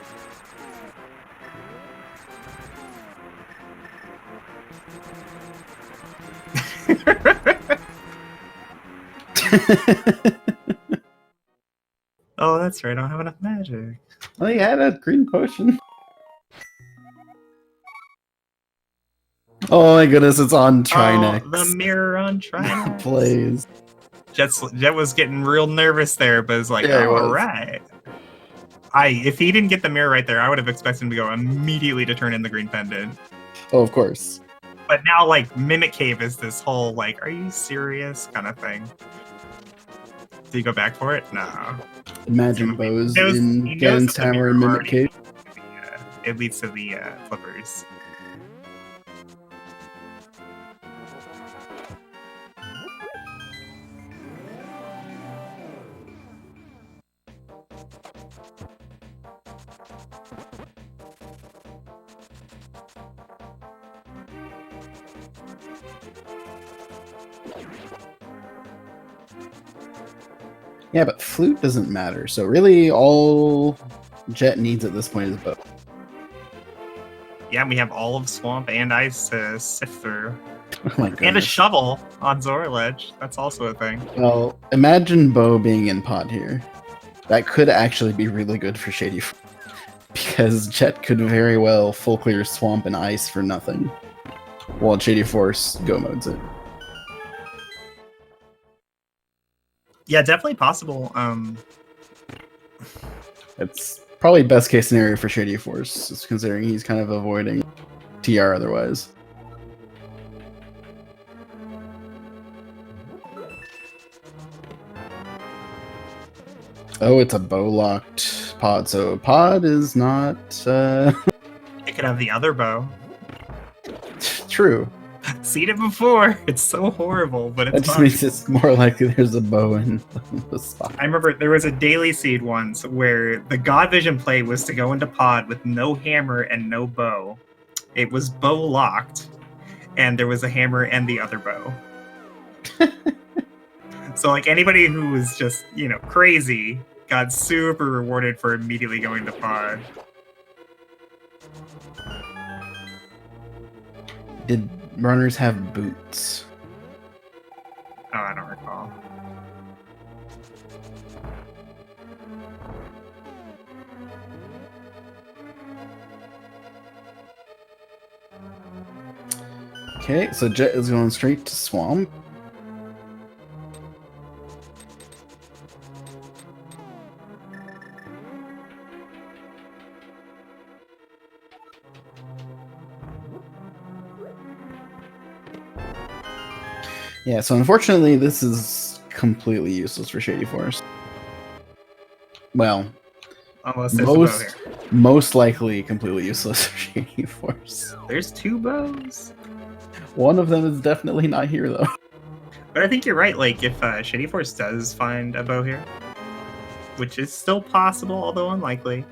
Oh, that's right. I don't have enough magic. Well, he had a green potion. Oh my goodness, it's on Trinex. Oh, the mirror on Trinex. Plays. Jet was getting real nervous there, but it's like, yeah, all right. If he didn't get the mirror right there, I would have expected him to go immediately to turn in the green pendant. Oh, of course. But now, Mimic Cave is this whole, are you serious kind of thing. Did he go back for it? No. Imagine bows in Ganon's Tower and Mimic Cave. It leads to the flippers. Yeah, but flute doesn't matter. So really, all Jet needs at this point is bow. Yeah, we have all of Swamp and Ice to sift through. Oh my goodness. And a shovel on Zorledge. That's also a thing. Well, imagine bow being in pod here. That could actually be really good for Shady. Because Jet could very well full clear Swamp and Ice for nothing. While shadyforce go modes it. Yeah, definitely possible. It's probably best case scenario for shadyforce, considering he's kind of avoiding TR otherwise. Oh, it's a bow-locked pod, so pod is not It could have the other bow. true. Seen it before. It's so horrible, but it's That just possible. means it's more likely there's a bow in the spot. I remember there was a daily seed once where the God Vision play was to go into pod with no hammer and no bow. It was bow locked, and there was a hammer and the other bow. So like anybody who was just, crazy got super rewarded for immediately going to pod. Did runners have boots? Oh, I don't recall. Okay, so Jet is going straight to swamp. Yeah, so unfortunately this is completely useless for shadyforce. Well, Unless there's a bow here. most likely completely useless for shadyforce. There's two bows. One of them is definitely not here though. But I think you're right. Like, if Shadyforce does find a bow here, which is still possible, although unlikely,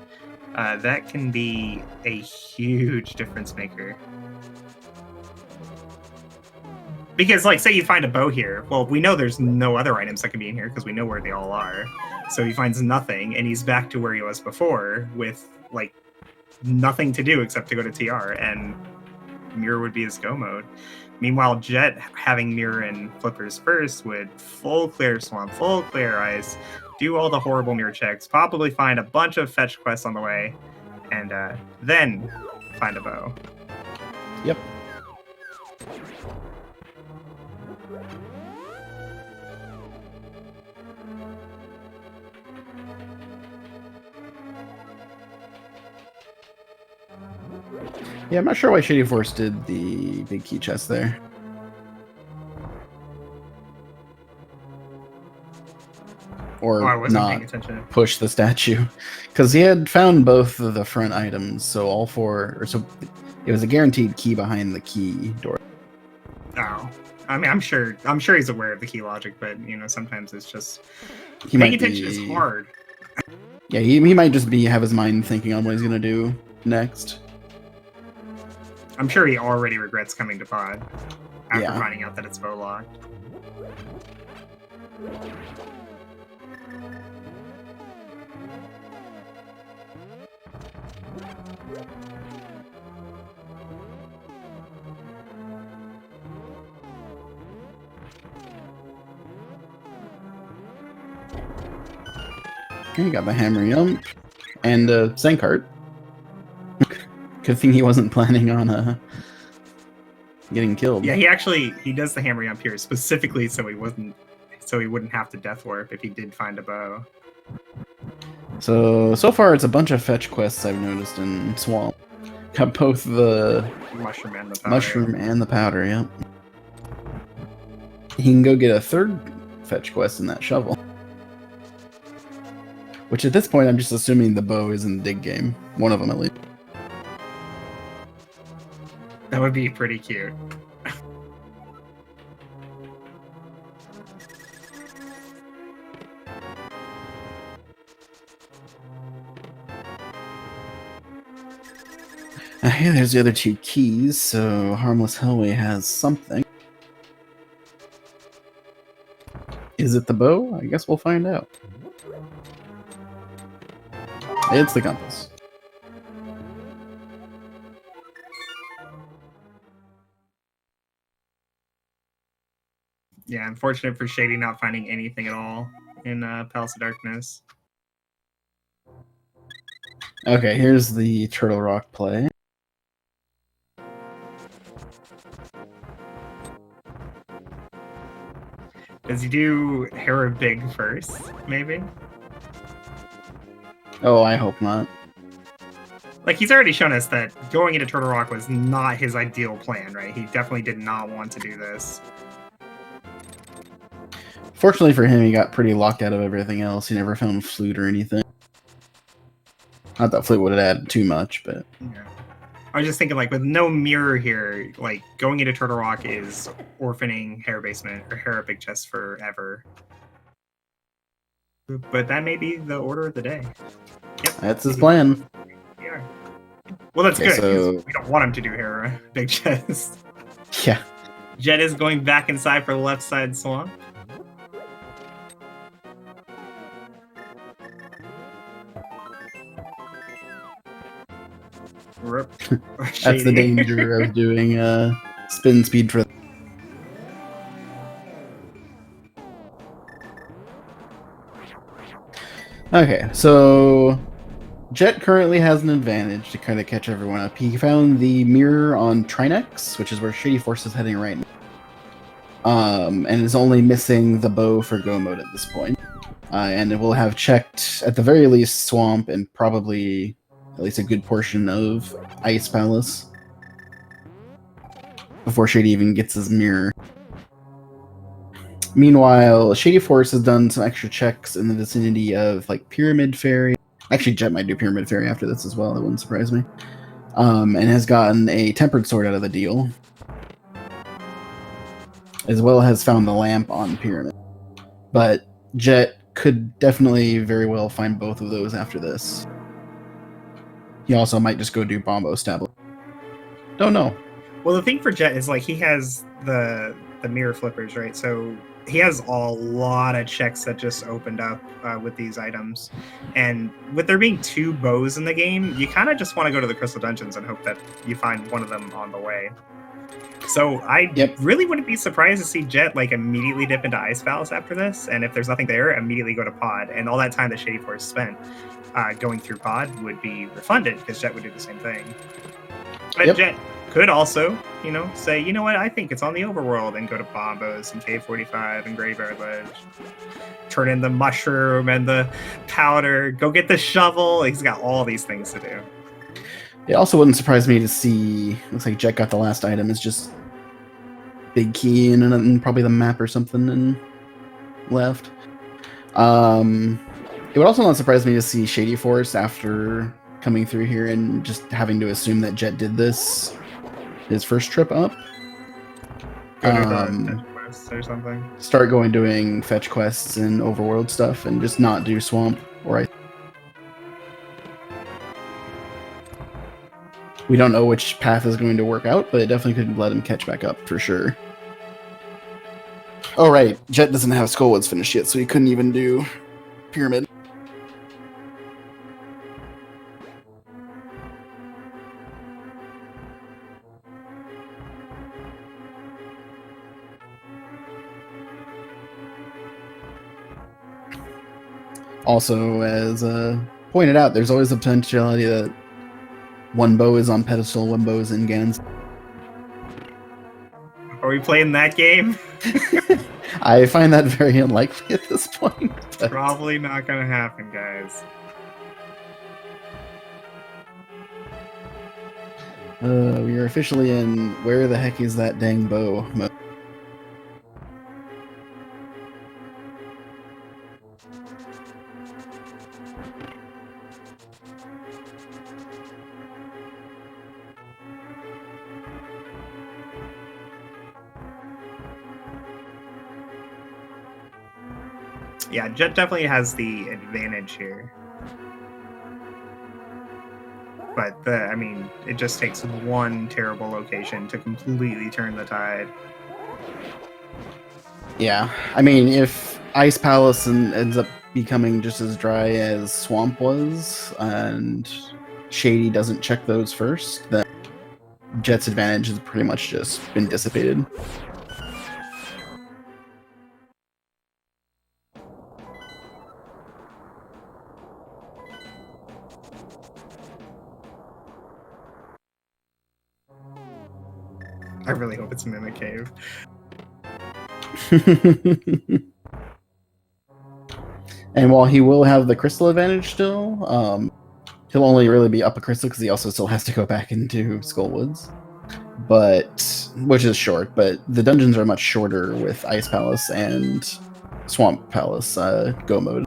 that can be a huge difference maker. Because, like, say you find a bow here. Well, we know there's no other items that can be in here because we know where they all are. So he finds nothing, and he's back to where he was before with, like, nothing to do except to go to TR, and Mirror would be his go mode. Meanwhile, Jet, having Mirror and Flippers first, would full clear Swamp, full clear Ice, do all the horrible Mirror checks, probably find a bunch of fetch quests on the way, and then find a bow. Yep. Yeah, I'm not sure why Shadyforce did the big key chest there. Or I wasn't paying not attention. push the statue. Because he had found both of the front items, so all four, or so it was a guaranteed key behind the key door. Oh. I mean, I'm sure he's aware of the key logic, but, sometimes it's just... He paying might attention is hard. Yeah, he might just have his mind thinking on what he's going to do next. I'm sure he already regrets coming to pod after Yeah. finding out that it's bow locked. Okay, you got the hammer jump and a Sankart. Good thing he wasn't planning on getting killed. Yeah, he does the hammer jump here specifically so he wouldn't have to death warp if he did find a bow. So far it's a bunch of fetch quests I've noticed in Swamp. Got both the Mushroom and the powder. mushroom and the powder, yep. He can go get a third fetch quest in that shovel. Which at this point I'm just assuming the bow is in the dig game. One of them at least. That would be pretty cute. Hey, there's the other two keys, so Harmless Hellway has something. Is it the bow? I guess we'll find out. It's the compass. Yeah, unfortunate for Shady not finding anything at all in Palace of Darkness. Okay, here's the Turtle Rock play. Does he do Hera Big first, maybe? Oh, I hope not. like he's already shown us that going into Turtle Rock was not his ideal plan, right? He definitely did not want to do this. Fortunately for him, he got pretty locked out of everything else. He never found Flute or anything. Not that Flute would have added too much, but... Yeah. I was just thinking, like, with no mirror here, like, going into Turtle Rock is orphaning Hair Basement or Hair Big Chest forever. But that may be the order of the day. Yep. That's his plan. Yeah. Well, that's Okay, good, because so... we don't want him to do Hair Big Chest. Yeah. Jet is going back inside for the left side swamp. That's the danger of doing spin speed for... Okay, so Jet currently has an advantage to kind of catch everyone up. He found the mirror on Trinex, which is where shadyforce is heading right now. And is only missing the bow for go mode at this point. And it will have checked, at the very least, Swamp and probably at least a good portion of Ice Palace before Shady even gets his mirror. Meanwhile, shadyforce has done some extra checks in the vicinity of like Pyramid Fairy. Actually, Jet might do Pyramid Fairy after this as well. That wouldn't surprise me. And has gotten a Tempered Sword out of the deal, as well as found the lamp on Pyramid. But Jet could definitely very well find both of those after this. He also might just go do Bombo Stablet. Don't know. Well, the thing for Jet is like he has the mirror flippers, right? So he has a lot of checks that just opened up with these items. And with there being 2 bows in the game, you kind of just want to go to the Crystal Dungeons and hope that you find one of them on the way. So I really wouldn't be surprised to see Jet like immediately dip into Ice Palace after this. And if there's nothing there, immediately go to Pod. And all that time that shadyforce spent going through Pod would be refunded because Jet would do the same thing. But Jet could also, you know, say, you know what, I think it's on the overworld, and go to Bombos and K45 and Graveyard Ledge. Turn in the mushroom and the powder. Go get the shovel. He's got all these things to do. It also wouldn't surprise me to see, looks like Jet got the last item, is just Big Key and probably the map or something and left. It would also not surprise me to see shadyforce after coming through here and just having to assume that Jet did this his first trip up. Go to fetch quests or something. Start doing fetch quests and overworld stuff and just not do Swamp or we don't know which path is going to work out, but it definitely could let him catch back up for sure. Oh right, Jet doesn't have Skullwoods finished yet, so he couldn't even do Pyramid. Also, as pointed out, there's always the potentiality that one bow is on pedestal, one bow is in Ganon's. Are we playing that game? I find that very unlikely at this point. But... probably not gonna happen, guys. We are officially in where the heck is that dang bow mode. Yeah, Jet definitely has the advantage here. But, I mean, it just takes one terrible location to completely turn the tide. Yeah, I mean, if Ice Palace ends up becoming just as dry as Swamp was, and Shady doesn't check those first, then Jet's advantage has pretty much just been dissipated. I really hope it's Mimic Cave. And while he will have the crystal advantage still, He'll only really be up a crystal because he also still has to go back into Skullwoods, which is short. But the dungeons are much shorter with Ice Palace and Swamp Palace go mode.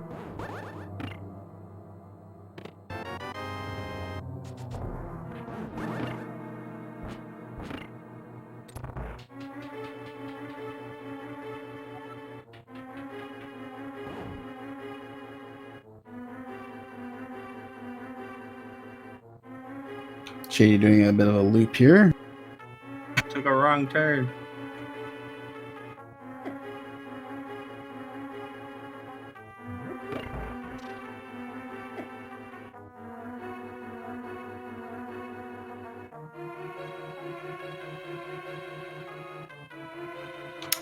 Shady doing a bit of a loop here. Took a wrong turn.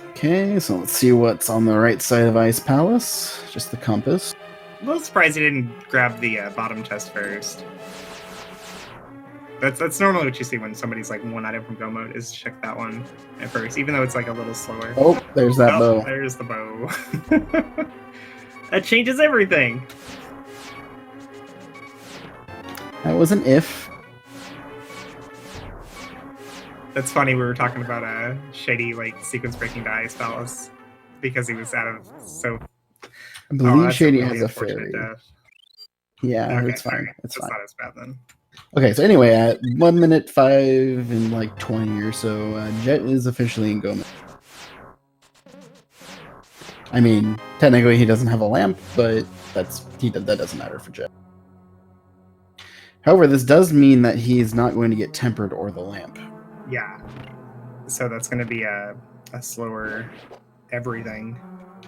Okay, so let's see what's on the right side of Ice Palace. Just the compass. A little surprised he didn't grab the bottom chest first. That's normally what you see when somebody's like one item from go mode is check that one at first, even though it's like a little slower. Oh, there's that bow. There's the bow. That changes everything. That was an if. That's funny. We were talking about a Shady like sequence breaking to Ice Palace because he was out of so. I believe Shady has a fairy. Death. Yeah, Okay, it's fine. sorry. It's That's fine. not as bad then. Okay, so anyway, at 1 minute 5 and like 20 or so, Jet is officially in go mode. I mean, technically he doesn't have a lamp, but that doesn't matter for Jet. However, this does mean that he is not going to get tempered or the lamp. Yeah. So that's going to be a slower everything.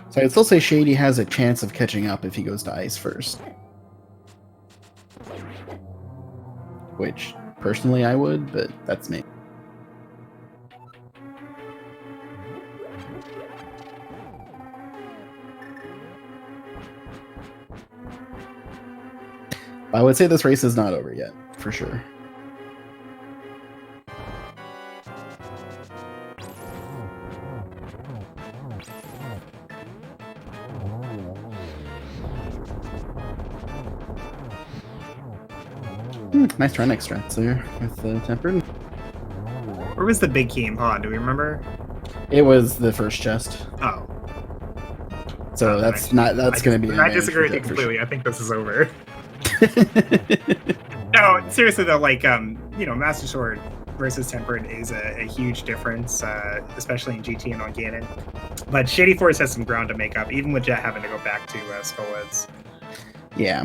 So I'd still say Shady has a chance of catching up if he goes to ice first. Which, personally, I would, but that's me. I would say this race is not over yet, for sure. Nice run extracts there with the tempered. Where was the big key in pod? Do we remember? It was the first chest. Oh. So that's going to be. I disagree with you completely. Sure. I think this is over. No, seriously though, like Master Sword versus Tempered is a huge difference, especially in GT and on Ganon. But Shady Force has some ground to make up, even with Jet having to go back to Skullwoods. Yeah,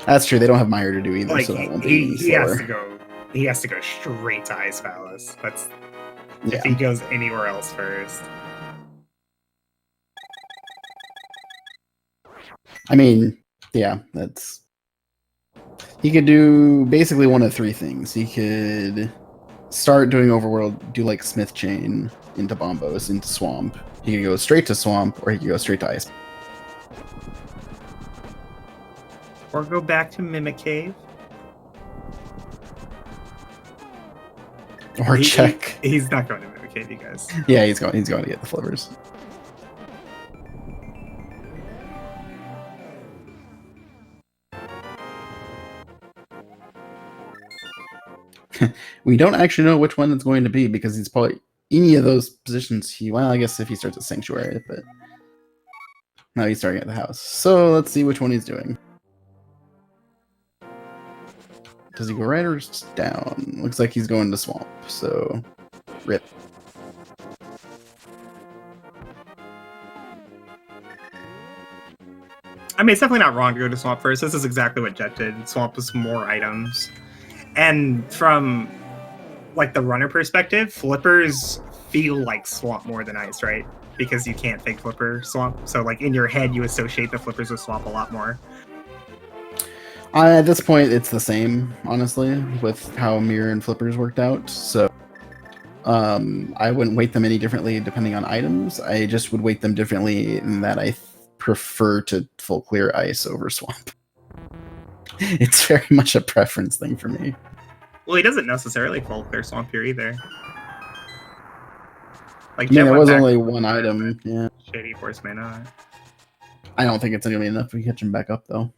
that's true. They don't have Meyer to do either, like, so that won't be he has to go. He has to go straight to Ice Palace. If he goes anywhere else first. I mean, yeah, that's. He could do basically one of three things. He could start doing overworld, do like Smith Chain into Bombos, into Swamp. He could go straight to Swamp, or he could go straight to Ice. Or go back to Mimic Cave. Or check. He's not going to Mimic Cave, you guys. Yeah, he's going to get the flippers. We don't actually know which one it's going to be because he's probably any of those positions. I guess if he starts at Sanctuary, but no, he's starting at the house. So let's see which one he's doing. Does he go right or down? Looks like he's going to Swamp. So, rip. I mean, it's definitely not wrong to go to Swamp first. This is exactly what Jet did. Swamp was more items. And from like the runner perspective, flippers feel like Swamp more than Ice, right? Because you can't fake flipper Swamp. So like in your head, you associate the flippers with Swamp a lot more. At this point, it's the same, honestly, with how Mirror and Flippers worked out. So I wouldn't weight them any differently depending on items. I just would weight them differently in that I prefer to full clear Ice over Swamp. It's very much a preference thing for me. Well, he doesn't necessarily full clear Swamp here either. Like, there was only one item. Yeah. Shady Force may not. I don't think it's going to be enough to catch him back up, though.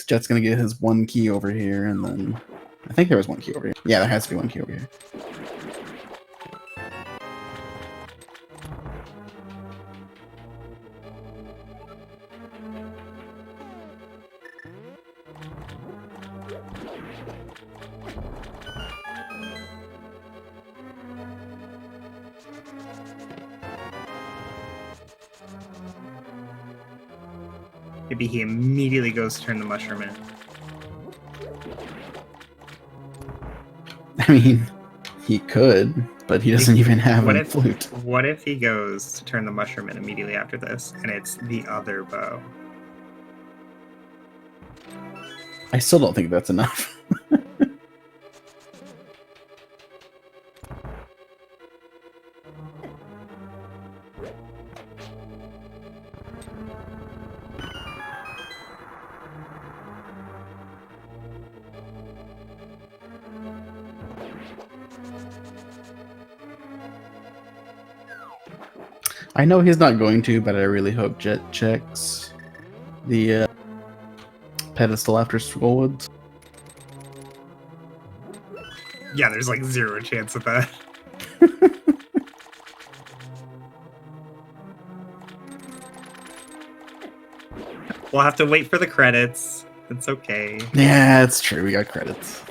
Jet's gonna get his 1 key over here, and then I think there was 1 key over here. Yeah, there has to be 1 key over here. Maybe he immediately goes to turn the mushroom in. I mean, he could, but he doesn't even have a flute. What if he goes to turn the mushroom in immediately after this, and it's the other bow? I still don't think that's enough. I know he's not going to, but I really hope Jet checks the pedestal after Skullwoods. Yeah, there's like 0 chance of that. We'll have to wait for the credits. It's okay. Yeah, it's true. We got credits.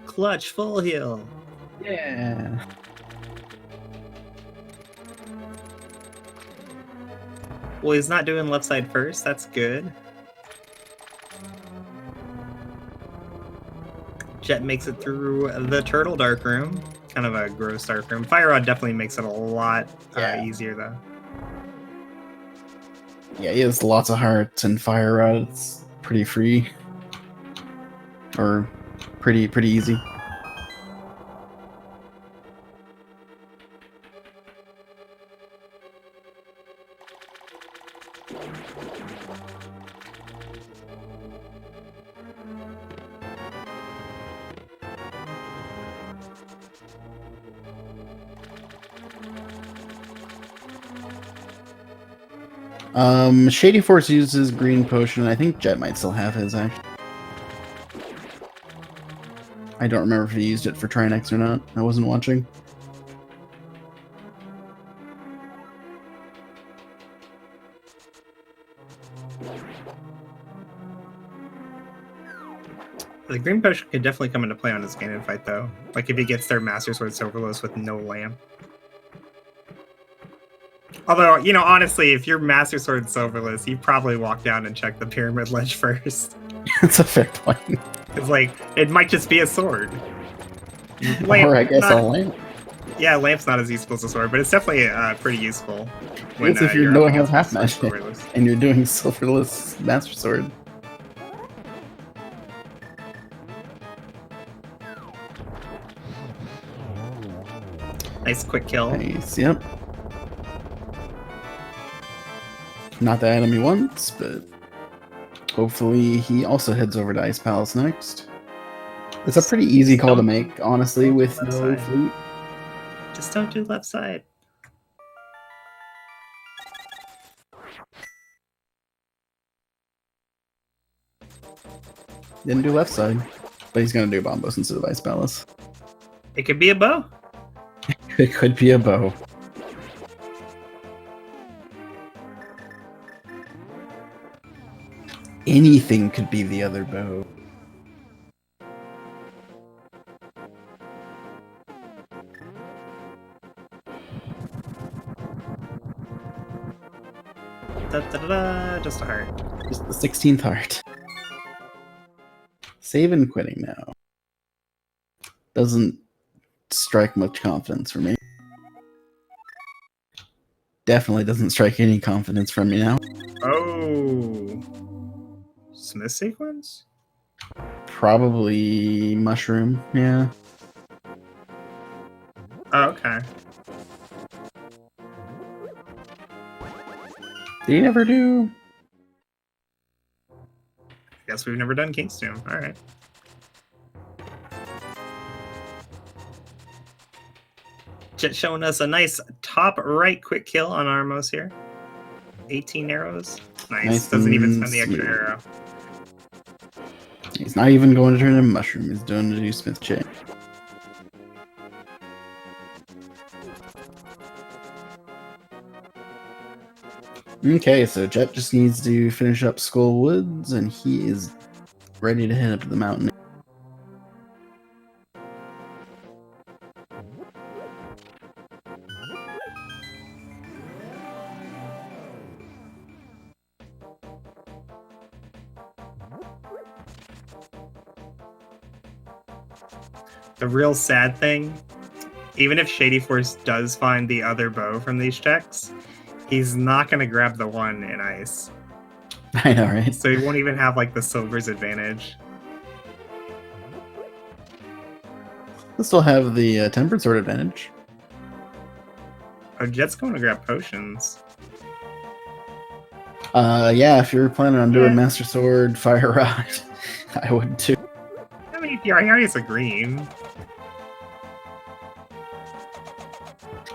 Clutch full heal. Yeah. Well, he's not doing left side first. That's good. Jet makes it through the turtle dark room. Kind of a gross dark room. Fire Rod definitely makes it a lot easier, though. Yeah, he has lots of hearts and Fire Rod. It's pretty free. Or pretty easy. Shadyforce uses green potion. I think Jet might still have his, actually. I don't remember if he used it for Trinex or not. I wasn't watching. The green potion could definitely come into play on his Ganon fight, though. Like if he gets their Master Sword Silverless with no lamp. Although, you know, honestly, if you're Master Sword Silverless, you probably walk down and check the Pyramid Ledge first. That's a fair point. It's like, it might just be a sword. Lamp, or I guess a lamp. Yeah, lamp's not as useful as a sword, but it's definitely pretty useful. When, if you're knowing how half magic and you're doing Silverless Master Sword. Nice quick kill. Nice, yep. Not the item he wants, but hopefully he also heads over to Ice Palace next. It's a pretty easy call to make, honestly, with no flute. Just don't do left side. Didn't do left side, but he's gonna do Bombos instead of Ice Palace. It could be a bow. It could be a bow. Anything could be the other bow. Just a heart. Just the 16th heart. Save and quitting now. Doesn't strike much confidence for me. Definitely doesn't strike any confidence from me now. Oh. Smith sequence? Probably mushroom, yeah. Oh, okay. Did he never do? Guess we've never done King's Tomb. Alright. Jet showing us a nice top right quick kill on Armos here. 18 arrows. Nice. Doesn't even spend the extra arrow. He's not even going to turn into mushroom. He's doing the Smith chain. Okay, so Jet just needs to finish up Skull Woods, and he is ready to head up to the mountain. The real sad thing, even if shadyforce does find the other bow from these checks, he's not going to grab the one in ice. I know, right? So he won't even have like the silver's advantage. He'll still have the tempered sword advantage. Oh, Jet's going to grab potions. Yeah, if you're planning on doing Master Sword, Fire Rod, I would too. I mean, he already has a green.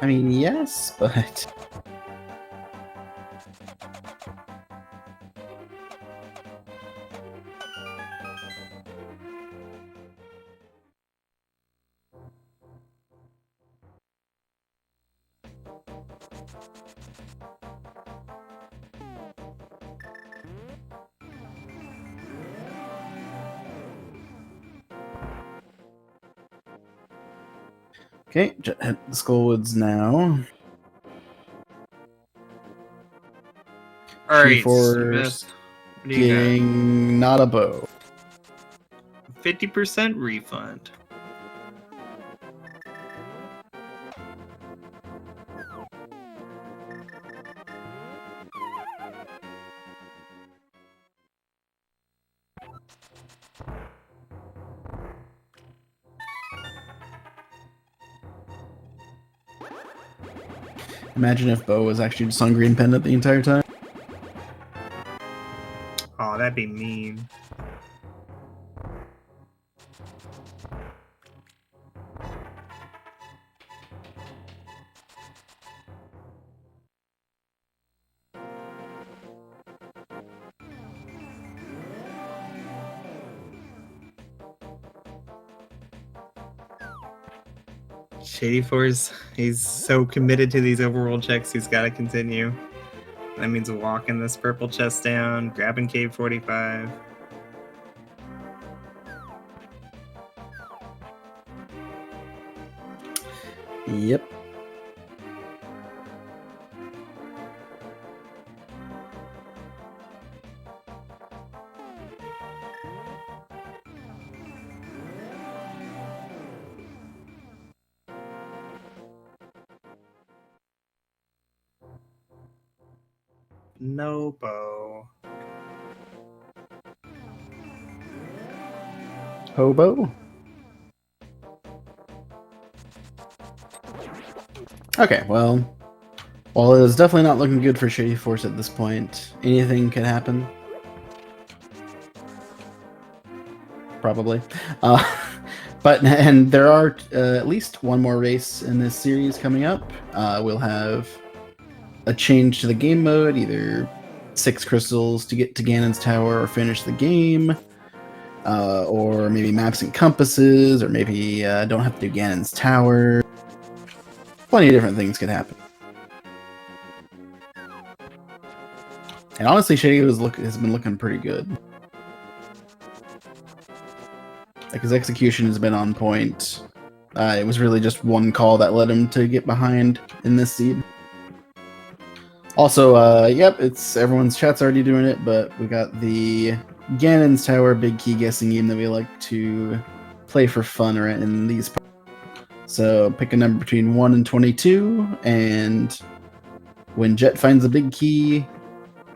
I mean, yes, but... Okay, Jet hit the Skullwoods now. Alright, Shadyforce Smith. What do you got? getting not a bow. 50% refund. Imagine if Bo was actually just on Green Pendant the entire time. Oh, that'd be mean. shadyforce, he's so committed to these overworld checks, he's got to continue. That means walking this purple chest down, grabbing cave 45. Yep. No bow. Hobo? Okay, well, while it is definitely not looking good for shadyforce at this point, anything can happen. Probably. And there are at least one more race in this series coming up. We'll have a change to the game mode, either 6 crystals to get to Ganon's tower or finish the game, or maybe maps and compasses, or maybe don't have to do Ganon's tower. Plenty of different things could happen. And honestly, Shady has been looking pretty good. Like, his execution has been on point. It was really just one call that led him to get behind in this seed. Also, yep, it's everyone's chat's already doing it, but we got the Ganon's Tower big key guessing game that we like to play for fun in these parts. So pick a number between 1 and 22, and when Jet finds the big key,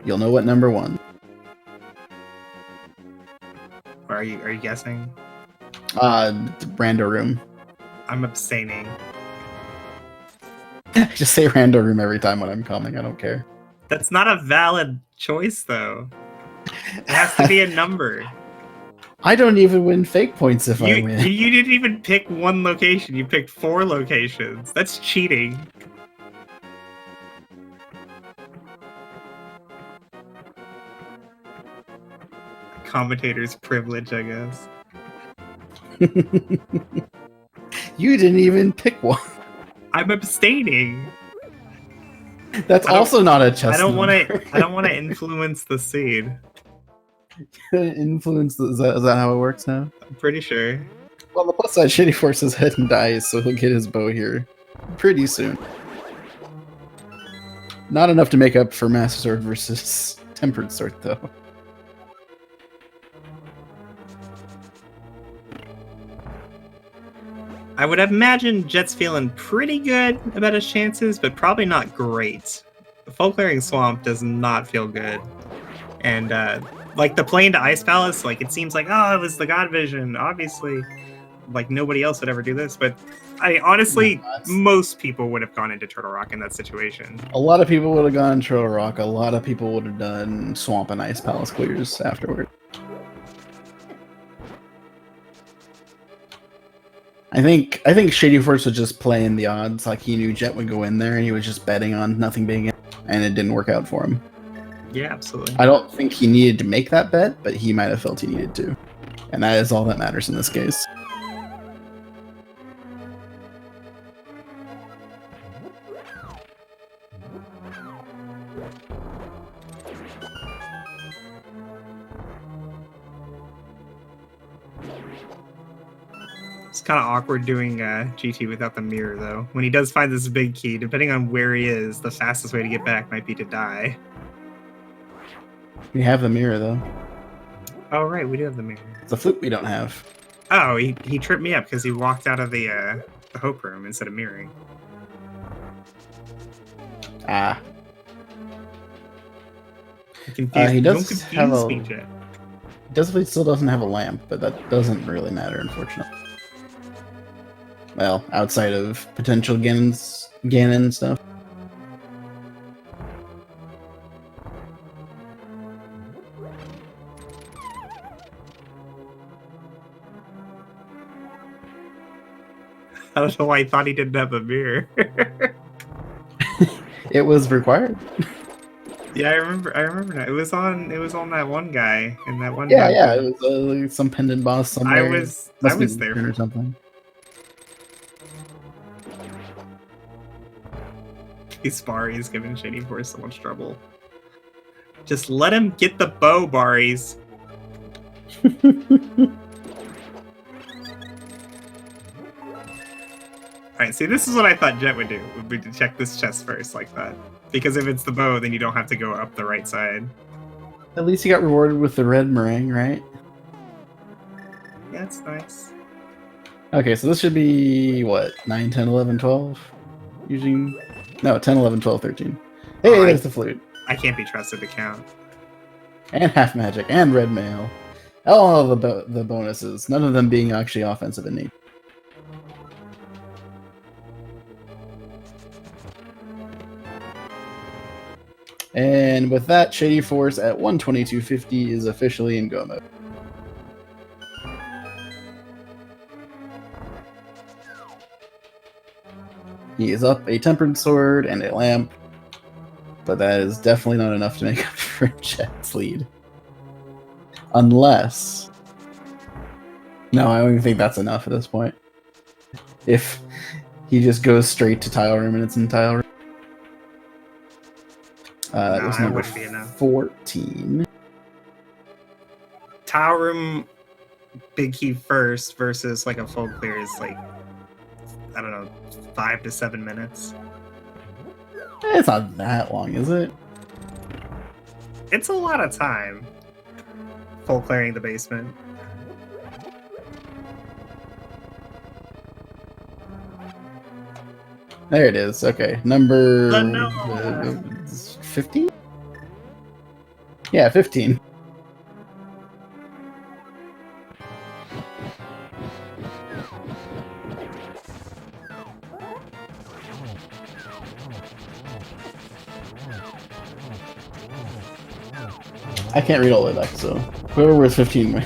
you'll know what number won. Are you guessing? Rando room. I'm abstaining. Just say rando room every time when I'm commenting. I don't care. That's not a valid choice, though. It has to be a number. I don't even win fake points if I You win. you didn't even pick one location. You picked 4 locations. That's cheating. Commentator's privilege, I guess. You didn't even pick one. I'm abstaining. That's also not a chess. I don't want number. to. I don't want to influence the seed. Influence. Is that how it works now? I'm pretty sure. Well, the plus side, Shady Force is head and dies, so he'll get his bow here pretty soon. Not enough to make up for Master Sword versus Tempered Sword, though. I would imagine Jet's feeling pretty good about his chances, but probably not great. The Full Clearing Swamp does not feel good. And, like, the plane to Ice Palace, like, it seems like, oh, it was the God Vision. Obviously, like, nobody else would ever do this. But, honestly, most people would have gone into Turtle Rock in that situation. A lot of people would have gone Turtle Rock. A lot of people would have done Swamp and Ice Palace clears afterward. I think Shady Force was just playing the odds, like he knew Jet would go in there and he was just betting on nothing being in, and it didn't work out for him. Yeah, absolutely. I don't think he needed to make that bet, but he might have felt he needed to. And that is all that matters in this case. It's kind of awkward doing GT without the mirror, though. When he does find this big key, depending on where he is, the fastest way to get back might be to die. We have the mirror, though. Oh, right, we do have the mirror. It's a flute we don't have. Oh, he tripped me up because he walked out of the Hope Room instead of mirroring. Ah. He Don't does confuse have a... me, Jet. He still doesn't have a lamp, but that doesn't really matter, unfortunately. Well, outside of potential Ganon stuff. I don't know why he thought he didn't have a mirror. It was required. Yeah, I remember now. It was on that one guy in that one. Yeah, it was like some pendant boss somewhere. I was there or something. Barry's giving Shady Force so much trouble. Just let him get the bow, Barry's. Alright, see, this is what I thought Jet would do. Would be to check this chest first, like that. Because if it's the bow, then you don't have to go up the right side. At least you got rewarded with the red meringue, right? Yeah, it's nice. Okay, so this should be, what, 9, 10, 11, 12? Using... No, 10, 11, 12, 13. Hey, there's the flute. I can't be trusted to count. And half magic, and red mail. All of the bonuses, none of them being actually offensive in nature. And with that, Shady Force at 122.50 is officially in go mode. He is up a Tempered Sword and a Lamp, but that is definitely not enough to make up for Jet's lead. Unless... No, I don't even think that's enough at this point. If he just goes straight to Tile Room and it's in Tile Room. That was number 14. Tile Room, big key first versus like a full clear is like, I don't know, 5 to 7 minutes. It's not that long, is it? It's a lot of time. Full clearing the basement. There it is. Okay, number 15? Yeah, 15. I can't read all the way back, so whoever was 15 wins.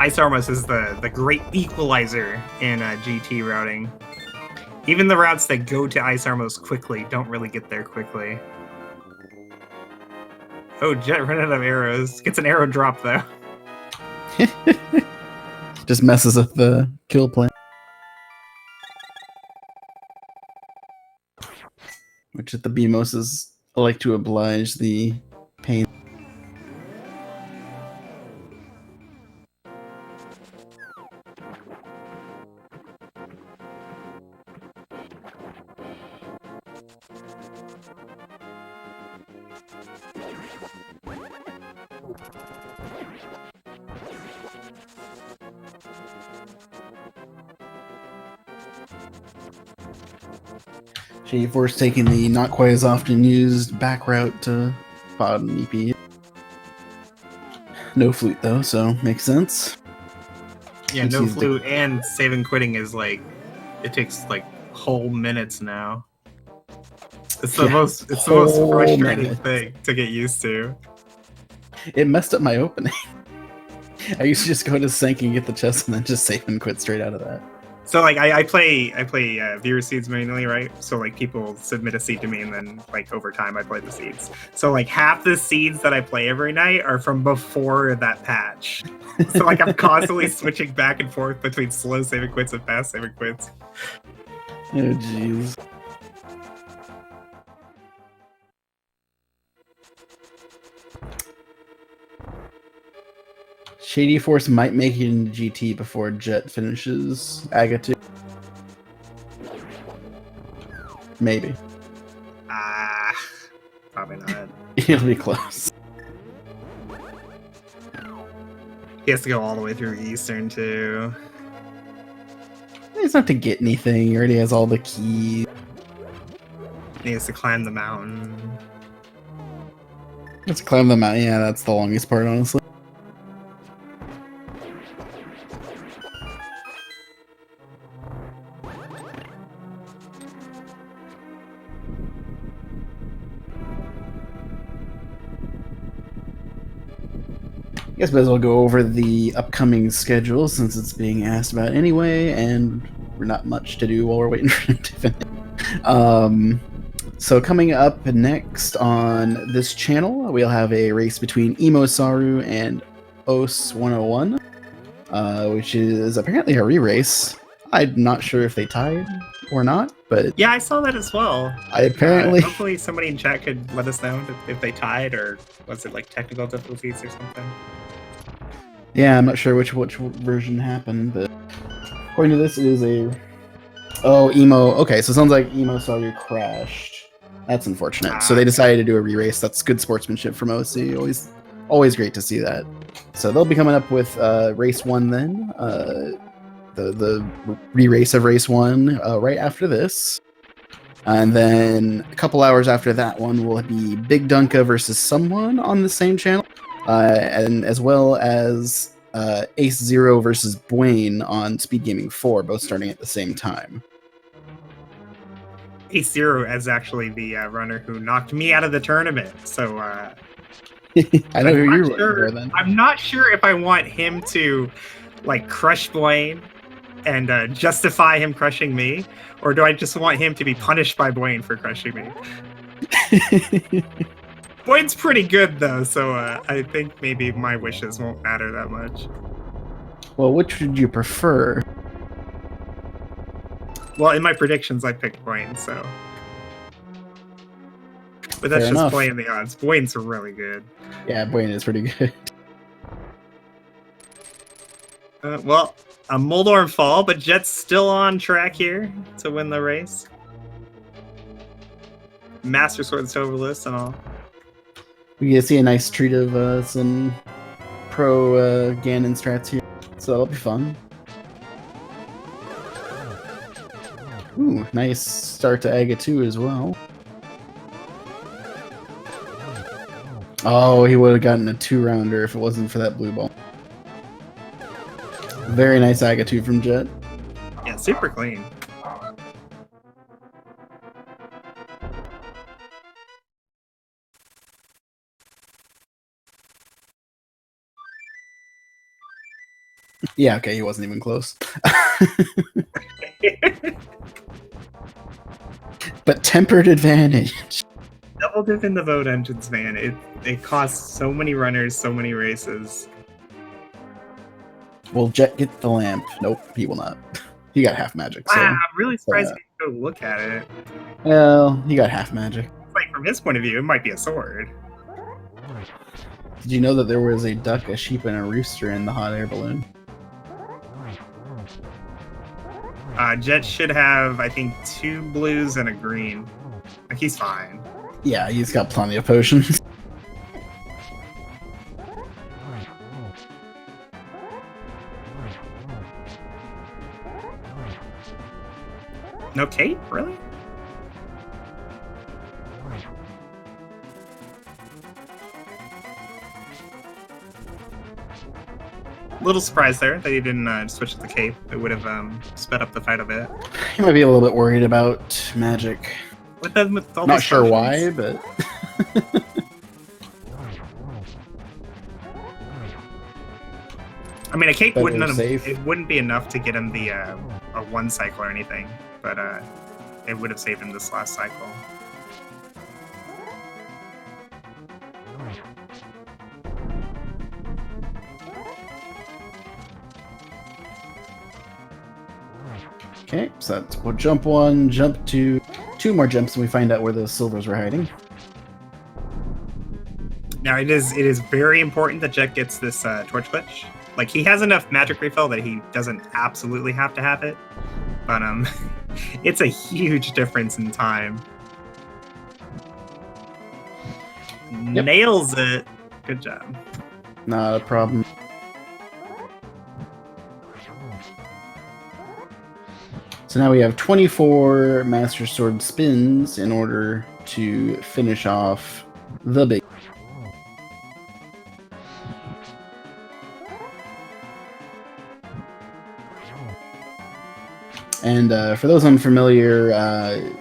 Ice Armos is the great equalizer in GT routing. Even the routes that go to Ice Armos quickly don't really get there quickly. Oh, Jet ran out of arrows. Gets an arrow drop, though. Just messes up the kill plan. Which at the BMOSs like to oblige the pain. Shadyforce taking the not quite as often used back route to bottom EP. No flute though, so makes sense. Yeah, no flute, and save and quitting is like, it takes like whole minutes now. It's the most frustrating thing to get used to. It messed up my opening. I used to just go to sync and get the chest and then just save and quit straight out of that. So like I play viewer seeds manually, right? So like people submit a seed to me, and then like over time I play the seeds. So like half the seeds that I play every night are from before that patch. So like I'm constantly switching back and forth between slow save and quits and fast save and quits. Oh jeez. Shadyforce might make it into GT before Jet finishes Aga 2. Maybe. Probably not. It'll be close. He has to go all the way through Eastern too. It's not to get anything. He already has all the keys. He has to climb the mountain. Let's climb the mountain. Yeah, that's the longest part, honestly. I guess we might as well go over the upcoming schedule since it's being asked about anyway, and we're not much to do while we're waiting for him to finish. So coming up next on this channel, we'll have a race between Emosaru and Os 101, which is apparently a re-race. I'm not sure if they tied or not, but yeah, I saw that as well. Hopefully somebody in chat could let us know if they tied, or was it like technical difficulties or something. Yeah, I'm not sure which version happened, but according to this, it is a... Oh, Emo... Okay, so it sounds like Emosaru crashed. That's unfortunate. So they decided to do a re-race. That's good sportsmanship from OC. Always great to see that. So they'll be coming up with race 1 then. The re-race of race 1 right after this. And then a couple hours after that one will be Big Dunka versus someone on the same channel. And as well as Ace Zero versus Bwain on Speed Gaming 4, both starting at the same time. Ace Zero is actually the runner who knocked me out of the tournament. So I know who you're rooting for then. I'm not sure if I want him to like crush Bwain and justify him crushing me, or do I just want him to be punished by Bwain for crushing me? Bwain's pretty good though, so I think maybe my wishes won't matter that much. Well, which would you prefer? Well, in my predictions, I picked Bwain, so. But that's just playing the odds. Bwain's really good. Yeah, Bwain is pretty good. Well, a Moldorm fall, but Jet's still on track here to win the race. Master Sword and Silverlist and all. We get to see a nice treat of some pro Ganon strats here, so that'll be fun. Ooh, nice start to Aga 2 as well. Oh, he would have gotten a 2-rounder if it wasn't for that blue ball. Very nice Aga 2 from Jet. Yeah, super clean. Yeah, okay, he wasn't even close. But tempered advantage. Double dip in the vote engines, man. It costs so many runners, so many races. Will Jet get the lamp? Nope, he will not. He got half magic, so. Wow, I'm really surprised he didn't go look at it. Well, he got half magic. Like, from his point of view, it might be a sword. Did you know that there was a duck, a sheep, and a rooster in the hot air balloon? Jet should have, I think, 2 blues and a green. Like, he's fine. Yeah, he's got plenty of potions. No cape? Really? Little surprise there that he didn't switch to the cape. It would have sped up the fight a bit. He might be a little bit worried about magic. With all Not those sure potions. why, but... I mean, a cape Better wouldn't safe. it wouldn't be enough to get him the a 1 cycle or anything, but it would have saved him this last cycle. Okay, so that's, we'll jump 1, jump 2, 2 more jumps, and we find out where those silvers were hiding. Now it is very important that Jet gets this torch glitch. Like, he has enough magic refill that he doesn't absolutely have to have it, but it's a huge difference in time. Yep. Nails it. Good job. Not a problem. So now we have 24 Master Sword spins in order to finish off the big. And for those unfamiliar,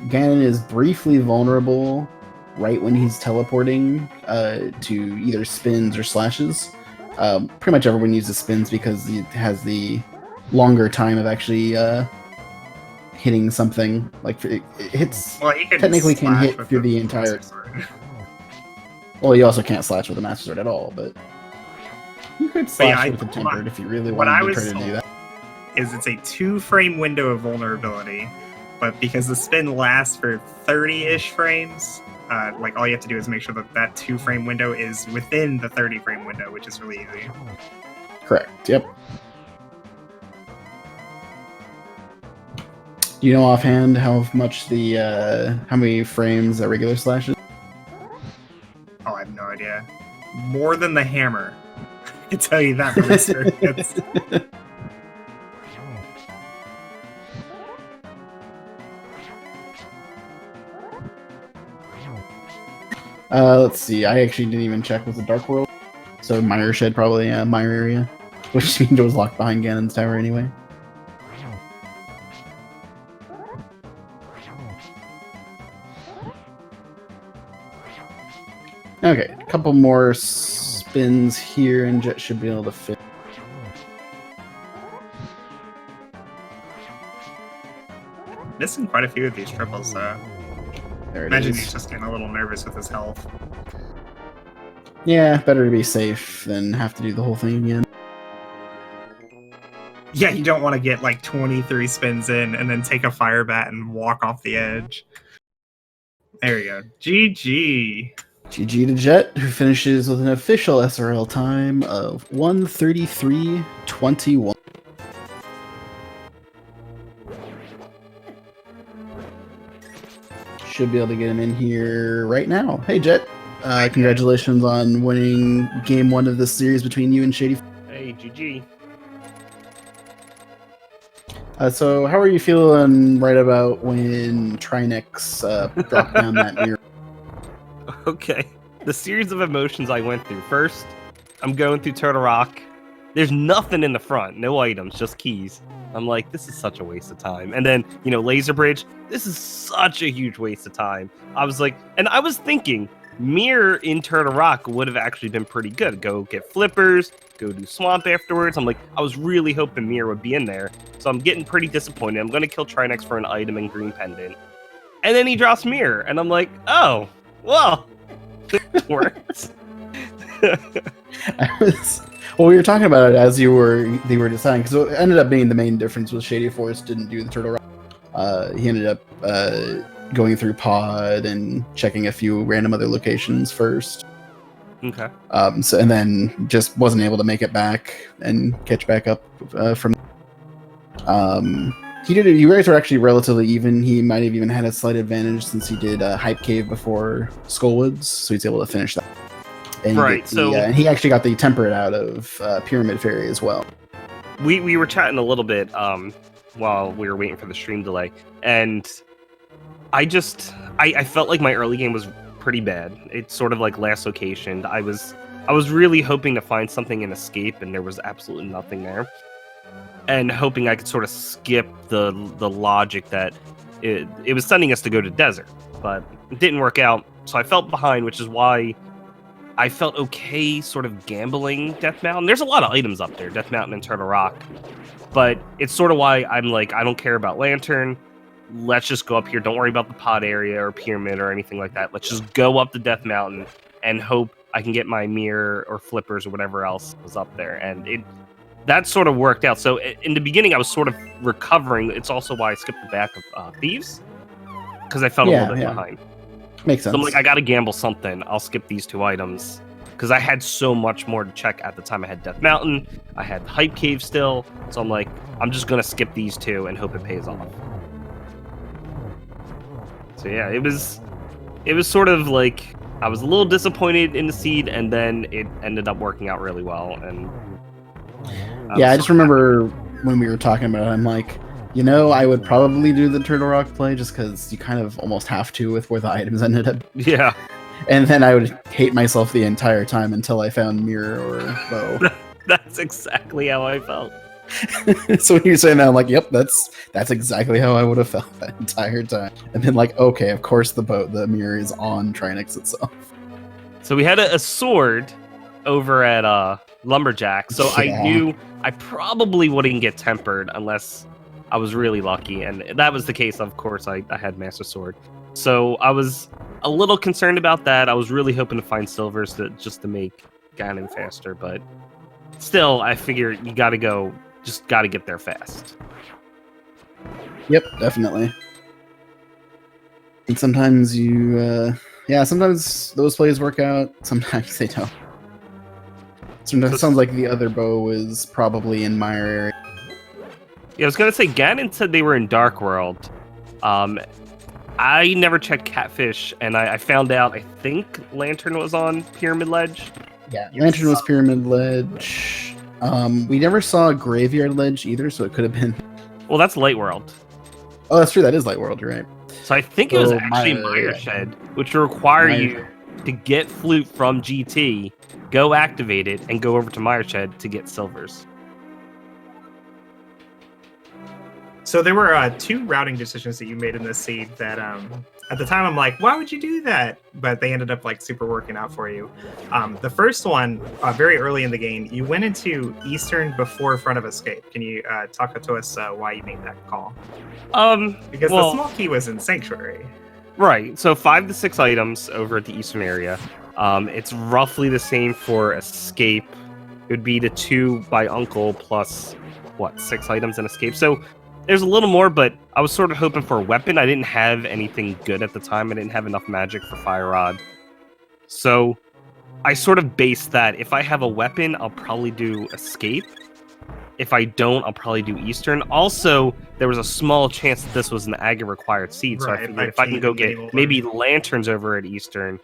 Ganon is briefly vulnerable right when he's teleporting to either spins or slashes. Pretty much everyone uses spins because it has the longer time of actually hitting something. Like it hits. Well, he could Technically can slash hit with through the Master entire- Sword. Well, you also can't slash with a Master Sword at all, but you could But yeah, slash with a tempered if you really what wanted I to was try to do told that. is it's a 2-frame window of vulnerability, but because the spin lasts for 30-ish frames, like all you have to do is make sure that that 2-frame window is within the 30-frame window, which is really easy. Correct. Yep. Do you know offhand how much the how many frames a regular slash is? Oh, I have no idea. More than the hammer. I can tell you that for experience. Let's see. I actually didn't even check with the Dark World. So Mire Shed probably, Mire area. Which means it was locked behind Ganon's tower anyway. Okay, a couple more spins here and Jet should be able to fit. Missing quite a few of these triples, so There it imagine is. he's just getting a little nervous with his health. Yeah, better to be safe than have to do the whole thing again. Yeah, you don't want to get like 23 spins in and then take a fire bat and walk off the edge. There you go. GG. GG to Jet, who finishes with an official SRL time of 1:33.21. Should be able to get him in here right now. Hey Jet, congratulations on winning game 1 of this series between you and Shady. Hey, GG. So how are you feeling right about when Trinex dropped down that mirror? Okay. The series of emotions I went through. First, I'm going through Turtle Rock. There's nothing in the front. No items, just keys. I'm like, this is such a waste of time. And then, Laser Bridge. This is such a huge waste of time. I was like, and I was thinking, Mirror in Turtle Rock would have actually been pretty good. Go get flippers, go do Swamp afterwards. I'm like, I was really hoping Mirror would be in there. So I'm getting pretty disappointed. I'm going to kill Trinex for an item and Green Pendant. And then he drops Mirror. And I'm like, oh, well, it worked. Well, we were talking about it as they were deciding, because it ended up being the main difference was Shadyforce didn't do the Turtle Rock. He ended up going through Pod and checking a few random other locations first. Okay. And then just wasn't able to make it back and catch back up from. He did it. You guys were actually relatively even. He might have even had a slight advantage since he did Hype Cave before Skullwoods, so he's able to finish that. And right. and he actually got the Temperate out of Pyramid Fairy as well. We were chatting a little bit while we were waiting for the stream delay, and I felt like my early game was pretty bad. It's sort of like Last Location. I was really hoping to find something in Escape, and there was absolutely nothing there. And hoping I could sort of skip the logic that it was sending us to go to Desert, but it didn't work out. So I felt behind, which is why I felt okay sort of gambling Death Mountain. There's a lot of items up there, Death Mountain and Turtle Rock, but it's sort of why I'm like, I don't care about Lantern. Let's just go up here. Don't worry about the pod area or pyramid or anything like that. Let's just go up the Death Mountain and hope I can get my mirror or flippers or whatever else was up there. And that sort of worked out. So in the beginning, I was sort of recovering. It's also why I skipped the back of Thieves, because I felt a little bit behind. Makes sense. So I'm like, I got to gamble something. I'll skip these 2 items because I had so much more to check at the time. I had Death Mountain. I had Hype Cave still. So I'm like, I'm just going to skip these 2 and hope it pays off. So yeah, it was sort of like I was a little disappointed in the seed, and then it ended up working out really well. And I just remember when we were talking about it, I'm like, I would probably do the Turtle Rock play just because you kind of almost have to with where the items ended up. Yeah. And then I would hate myself the entire time until I found Mirror or Bow. That's exactly how I felt. So when you're saying that, I'm like, yep, that's exactly how I would have felt that entire time. And then like, okay, of course the Mirror is on Trinex itself. So we had a sword over at Lumberjack, so Yeah. I knew I probably wouldn't get tempered unless I was really lucky, and that was the case. Of course, I had Master Sword, so I was a little concerned about that. I was really hoping to find silvers just to make Ganon faster, but still, I figure you got to get there fast. Yep, definitely. And sometimes sometimes those plays work out, sometimes they don't. Sometimes it sounds like the other bow was probably in Mire area. Yeah, I was gonna say Ganon said they were in Dark World. I never checked Catfish, and I found out I think Lantern was on Pyramid Ledge. Yeah, Lantern was Pyramid Ledge. We never saw Graveyard Ledge either, so it could have been. Well, that's Light World. Oh, that's true. That is Light World. You're right. So I think it was actually Mire Shed, which will require you to get Flute from GT, go activate it, and go over to Mire Shed to get silvers. So there were 2 routing decisions that you made in this seed that at the time I'm like, why would you do that? But they ended up like super working out for you. The first one, very early in the game, you went into Eastern before Front of Escape. Can you talk to us why you made that call? Because the small key was in Sanctuary. Right. So 5 to 6 items over at the Eastern area. It's roughly the same for Escape. It would be the 2 by Uncle plus 6 items in Escape. So there's a little more, but I was sort of hoping for a weapon. I didn't have anything good at the time. I didn't have enough magic for Fire Rod. So I sort of based that. If I have a weapon, I'll probably do Escape. If I don't, I'll probably do Eastern. Also, there was a small chance that this was an Aga required seed, so I figured if I can go get maybe lanterns over at Eastern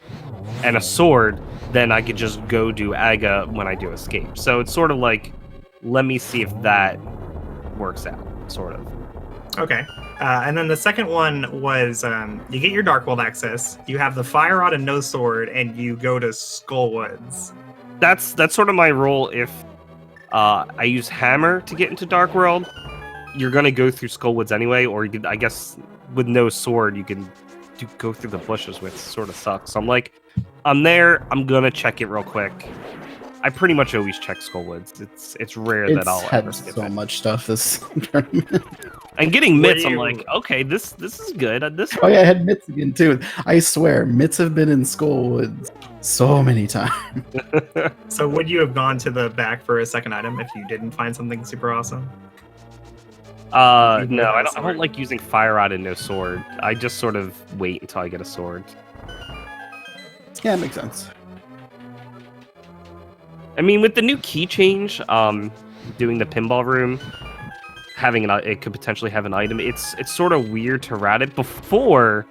and a sword, then I could just go do Aga when I do Escape. So it's sort of like, let me see if that works out. Sort of. Okay. And then the second one was you get your Dark World access, you have the Fire Rod and no sword, and you go to Skullwoods. That's sort of my role. If I use Hammer to get into Dark World, you're going to go through Skullwoods anyway, or you could, I guess with no sword, you can go through the bushes, which sort of sucks. So I'm like, I'm there. I'm gonna check it real quick. I pretty much always check Skullwoods. It's rare that I'll ever had skip so it. much stuff this tournament. And getting Were mitts, I'm you- like, okay, this is good. This Oh yeah, I had mitts again too. I swear, mitts have been in Skullwoods so many times. So would you have gone to the back for a second item if you didn't find something super awesome? No, I don't like using fire rod and no sword. I just sort of wait until I get a sword. Yeah, it makes sense. I mean, with the new key change, doing the pinball room, it could potentially have an item. It's sort of weird to route it. Before,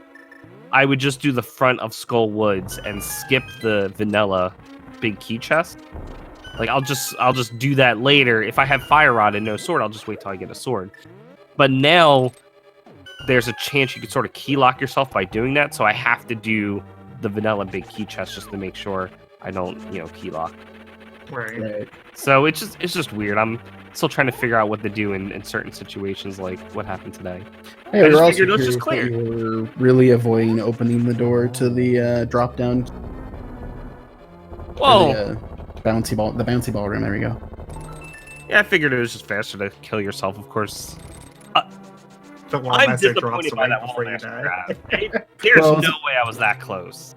I would just do the front of Skull Woods and skip the vanilla big key chest. Like I'll just do that later. If I have fire rod and no sword, I'll just wait till I get a sword. But now there's a chance you could sort of key lock yourself by doing that. So I have to do the vanilla big key chest just to make sure I don't, key lock. Right. So it's just weird. I'm still trying to figure out what to do in certain situations, like what happened today. Hey, I we're just also figured let's just curious that you were really avoiding opening the door to the drop down. Whoa! The bouncy ball room. There we go. Yeah, I figured it was just faster to kill yourself. Of course, The wall I'm master drops disappointed by right that before wall you master die. grab. There's Well, no way I was that close.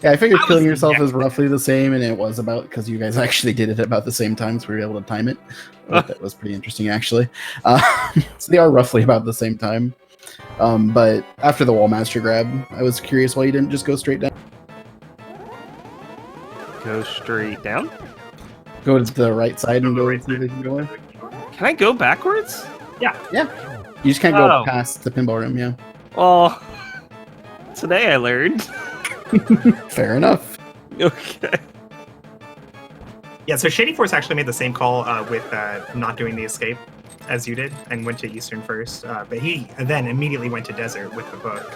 Yeah, I figured I killing was yourself next is roughly the same, and it was about because you guys actually did it at about the same time, so we were able to time it. That was pretty interesting, actually. So they are roughly about the same time. But after the wall master grab, I was curious why you didn't just go straight down. Go straight down. Go to the right side and Go go to the see if right they can go in. Can I go backwards? You just can't go Oh. past the pinball room, yeah. Well, today I learned. Fair enough. Okay. Yeah, so shadyforce actually made the same call with not doing the escape as you did and went to Eastern first. But he then immediately went to Desert with the book.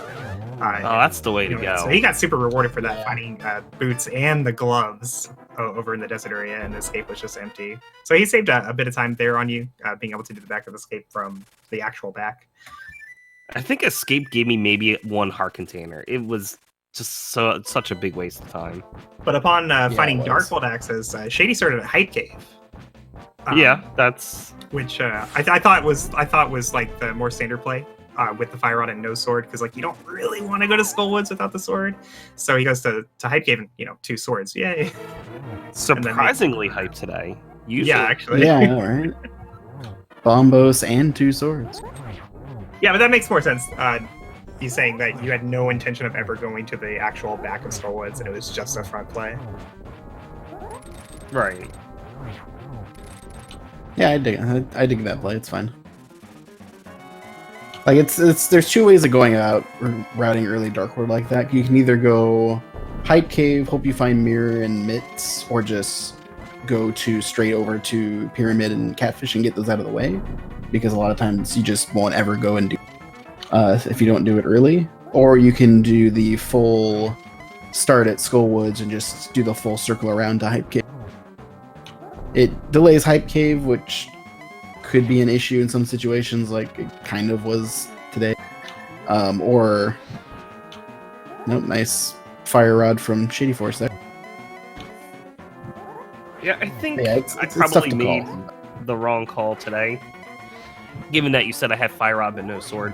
Oh, that's the way to go. So he got super rewarded for that, finding boots and the gloves over in the desert area, and the escape was just empty. So he saved a bit of time there on you, being able to do the back of the escape from the actual back. I think escape gave me maybe one heart container. It was just such a big waste of time. But upon it finding was. Darkhold access, Shady started at Hype Cave. Yeah, that's Which I thought was like the more standard play with the fire rod and no sword, because like you don't really want to go to Skullwoods without the sword. So he goes to Hype Cave and 2 swords. Yay! surprisingly hyped today. Usually, Yeah, actually. Yeah, I know, right? Bombos and 2 swords. Yeah, but that makes more sense. He's saying that you had no intention of ever going to the actual back of Skullwoods, and it was just a front play. right. Yeah, I dig that play. It's fine. Like it's there's 2 ways of going about routing early Darkwood like that. You can either go Hype Cave, hope you find Mirror and Mitts, or just go to straight over to Pyramid and Catfish and get those out of the way. Because a lot of times you just won't ever go and do if you don't do it early. Or you can do the full start at Skullwoods and just do the full circle around to Hype Cave. It delays Hype Cave, which could be an issue in some situations, like it kind of was today. Or nope, nice fire rod from shadyforce there. Yeah, I think Yeah, I it's tough probably to made call. the wrong call today. Given that you said I had fire rod but no sword,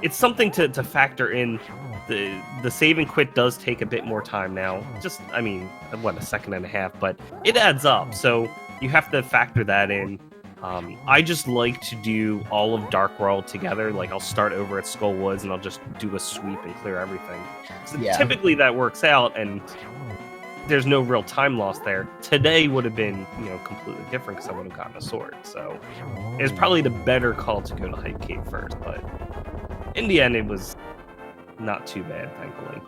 it's something to factor in. The save and quit does take a bit more time now. Just, I mean, what, a second and a half, but it adds up. So you have to factor that in. I just like to do all of Dark World together. Like I'll start over at Skull Woods and I'll just do a sweep and clear everything. So Yeah. typically that works out and there's no real time loss there. Today would have been, completely different because I would have gotten a sword. So it's probably the better call to go to Hype Cave first, but in the end it was not too bad, thankfully.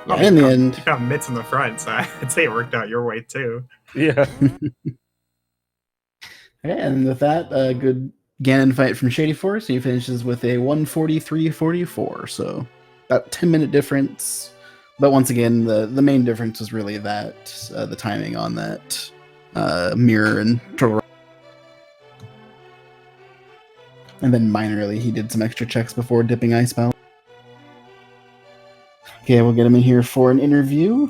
Yeah, in the end, You found Mitts in the front, so I'd say it worked out your way too. Yeah. and with that, a good Ganon fight from Shadyforce, and he finishes with a 143.44. So about 10-minute difference. But once again, the main difference was really that the timing on that mirror and turtle. And then minorly, he did some extra checks before dipping Ice Bell. Okay, we'll get him in here for an interview.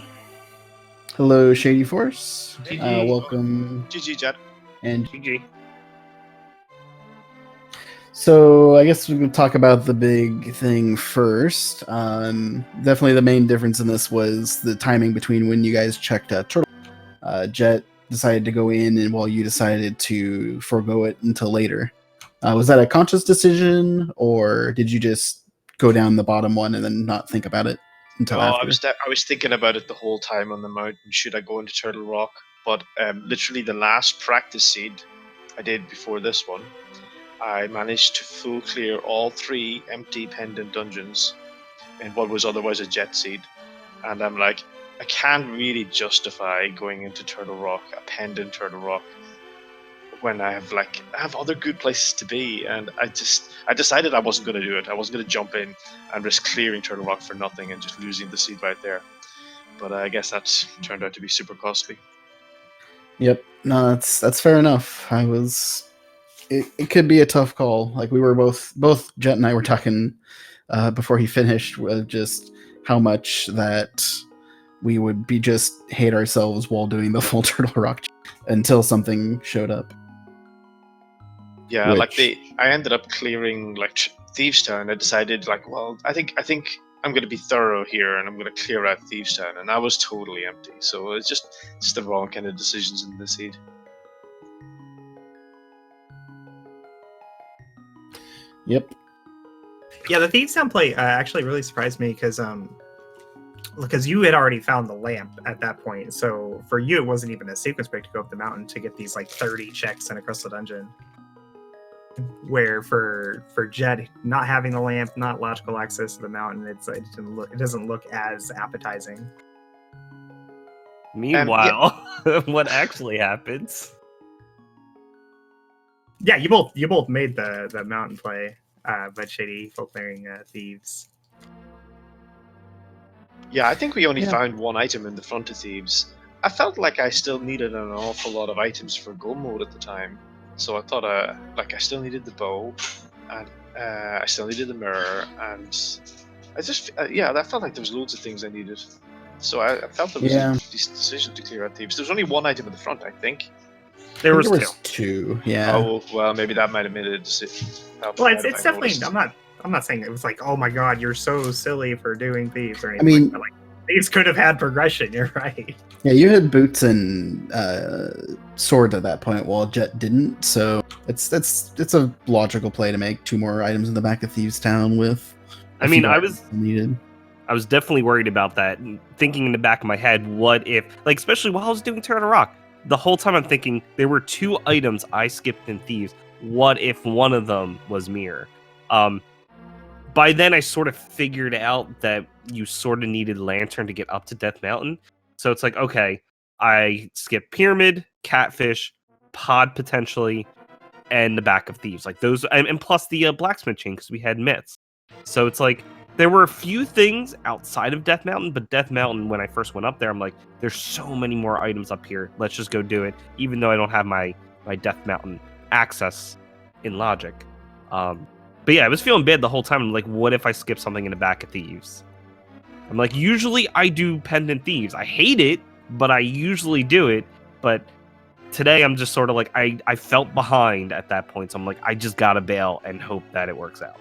Hello, shadyforce. GG. Welcome. GG, Jet. And GG. so I guess we can talk about the big thing first. Definitely the main difference in this was the timing between when you guys checked Turtle. Jet decided to go in, and while you decided to forego it until later. Was that a conscious decision, or did you just go down the bottom one and then not think about it until No, after? I was thinking about it the whole time on the mountain. Should I go into Turtle Rock? But literally the last practice seed I did before this one, I managed to full clear all 3 empty pendant dungeons in what was otherwise a jet seed. And I'm like, I can't really justify going into Turtle Rock, a pendant Turtle Rock, when I have other good places to be. And I decided I wasn't going to do it. I wasn't going to jump in and risk clearing Turtle Rock for nothing and just losing the seed right there. But I guess that's turned out to be super costly. Yep. No, that's fair enough. It could be a tough call. Like we were both Jet and I were talking before he finished with just how much that we would be just hate ourselves while doing the full Turtle Rock until something showed up. Yeah, I ended up clearing Thieves Town. I decided well, I think I'm going to be thorough here, and I'm going to clear out Thieves Town, and that was totally empty. So it's just the wrong kind of decisions in the seed. Yep. Yeah, the Thieves Town play actually really surprised me because you had already found the lamp at that point. So for you, it wasn't even a sequence break to go up the mountain to get these 30 checks in a crystal dungeon. Where for Jet, not having the lamp, not logical access to the mountain, it doesn't look as appetizing. Meanwhile, what actually happens? Yeah, you both made the mountain play, but Shady full clearing Thieves. Yeah, I think we only found one item in the front of Thieves. I felt like I still needed an awful lot of items for go mode at the time. So I thought, I still needed the bow, and I still needed the mirror, and I just, I felt like there was loads of things I needed. So I felt it was a decent decision to clear out Thieves. There was only one item in the front, I think. There was two. Yeah. Oh well, maybe that might have made a decision. Well, it's definitely. I'm not saying it was like, oh my god, you're so silly for doing Thieves or anything. I mean, Thieves could have had progression. You're right. Yeah, you had boots and sword at that point, while Jet didn't. So it's a logical play to make 2 more items in the back of Thieves Town with. I mean, I was definitely worried about that, thinking in the back of my head, what if, especially while I was doing Turtle Rock, the whole time I'm thinking there were 2 items I skipped in Thieves. What if one of them was Mirror? By then I sort of figured out that you sort of needed Lantern to get up to Death Mountain. So it's like, okay, I skip Pyramid, Catfish, Pod potentially, and the back of Thieves. Those, and plus the Blacksmith chain, because we had Myths. So it's like, there were a few things outside of Death Mountain, but Death Mountain, when I first went up there, I'm like, there's so many more items up here. Let's just go do it, even though I don't have my Death Mountain access in Logic. But yeah, I was feeling bad the whole time. I'm like, what if I skip something in the back of Thieves? I'm like, usually I do Pendant Thieves. I hate it, but I usually do it. But today I'm just sort of like, I felt behind at that point. So I'm like, I just gotta bail and hope that it works out.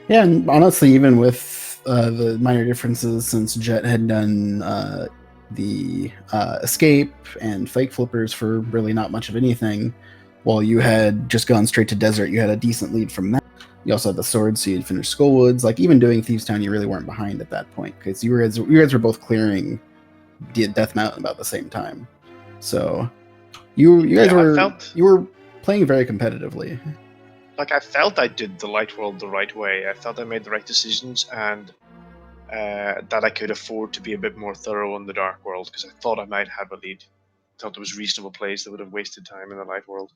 Yeah, and honestly, even with the minor differences, since Jet had done the escape and fake flippers for really not much of anything, while you had just gone straight to desert, you had a decent lead from that. You also had the sword, so you'd finished Skullwoods. Even doing Thieves Town, you really weren't behind at that point, because you guys were both clearing Death Mountain about the same time. So you guys were playing very competitively. I felt I did the Light World the right way. I felt I made the right decisions, and that I could afford to be a bit more thorough in the Dark World, because I thought I might have a lead. I thought there was reasonable plays that would have wasted time in the Light World.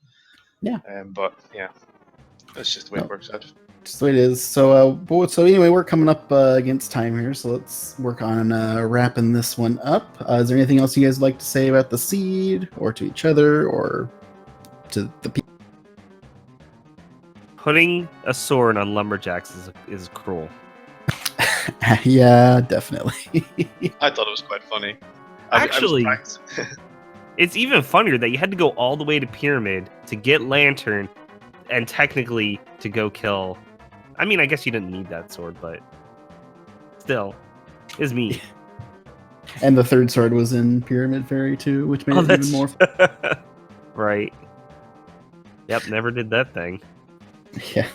Yeah. But yeah, that's just the way it works out. Just the way it is. So anyway, we're coming up against time here, so let's work on wrapping this one up. Is there anything else you guys would like to say about the seed, or to each other, or to the people? Putting a sword on lumberjacks is cruel. Yeah, definitely. I thought it was quite funny. I was Actually, practicing. it's even funnier that you had to go all the way to Pyramid to get Lantern and technically to go kill. I mean, I guess you didn't need that sword, but still, it's me. And the third sword was in Pyramid Fairy too, which made it even more Right. Yep, never did that thing. Yeah.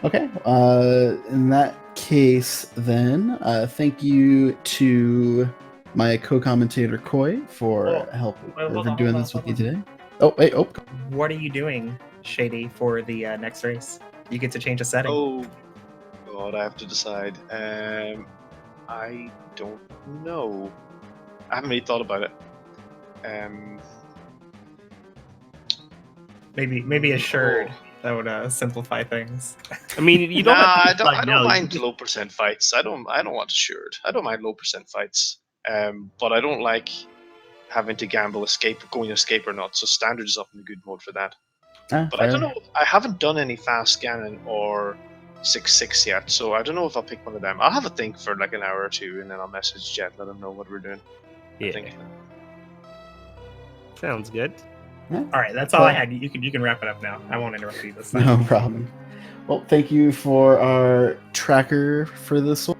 Okay. In that case, then, thank you to my co-commentator Koi for doing this with me today. Oh, wait. Oh, What are you doing, Shady, for the next race? You get to change a setting. Oh God, I have to decide. I don't know. I haven't really thought about it. Maybe a sherd. That would simplify things. I mean, you don't Nah, have to I don't no, you mind just- low percent fights. I don't want a shirt. I don't mind low percent fights. But I don't like having to gamble going escape or not. So standard is often a good mode for that. But I don't know. I haven't done any fast Ganon or 6-6 yet, so I don't know if I'll pick one of them. I'll have a think for like an hour or two, and then I'll message Jet, let him know what we're doing. I Yeah, think. sounds good. All right, that's all I had. You can wrap it up now. I won't interrupt you this time. no problem. Well, thank you for our tracker for this one.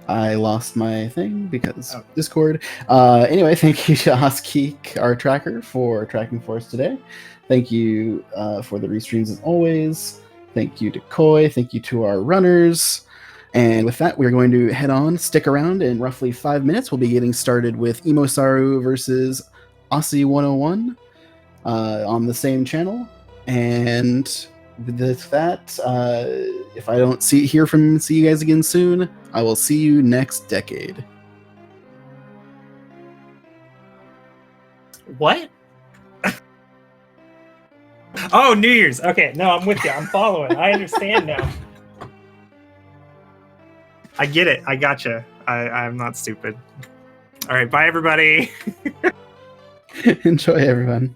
I lost my thing because Discord. Anyway, thank you to Oskeek, our tracker, for tracking for us today. Thank you for the restreams as always. Thank you to Koi. Thank you to our runners. And with that, we're going to head on. Stick around. In roughly 5 minutes, we'll be getting started with Imosaru versus Aussie 101 on the same channel. And with that, if I don't see you guys again soon, I will see you next decade. What? Oh, New Year's. Okay, no, I'm with you. I'm following. I understand now. I get it. I gotcha. I'm not stupid. All right, bye, everybody. Enjoy, everyone.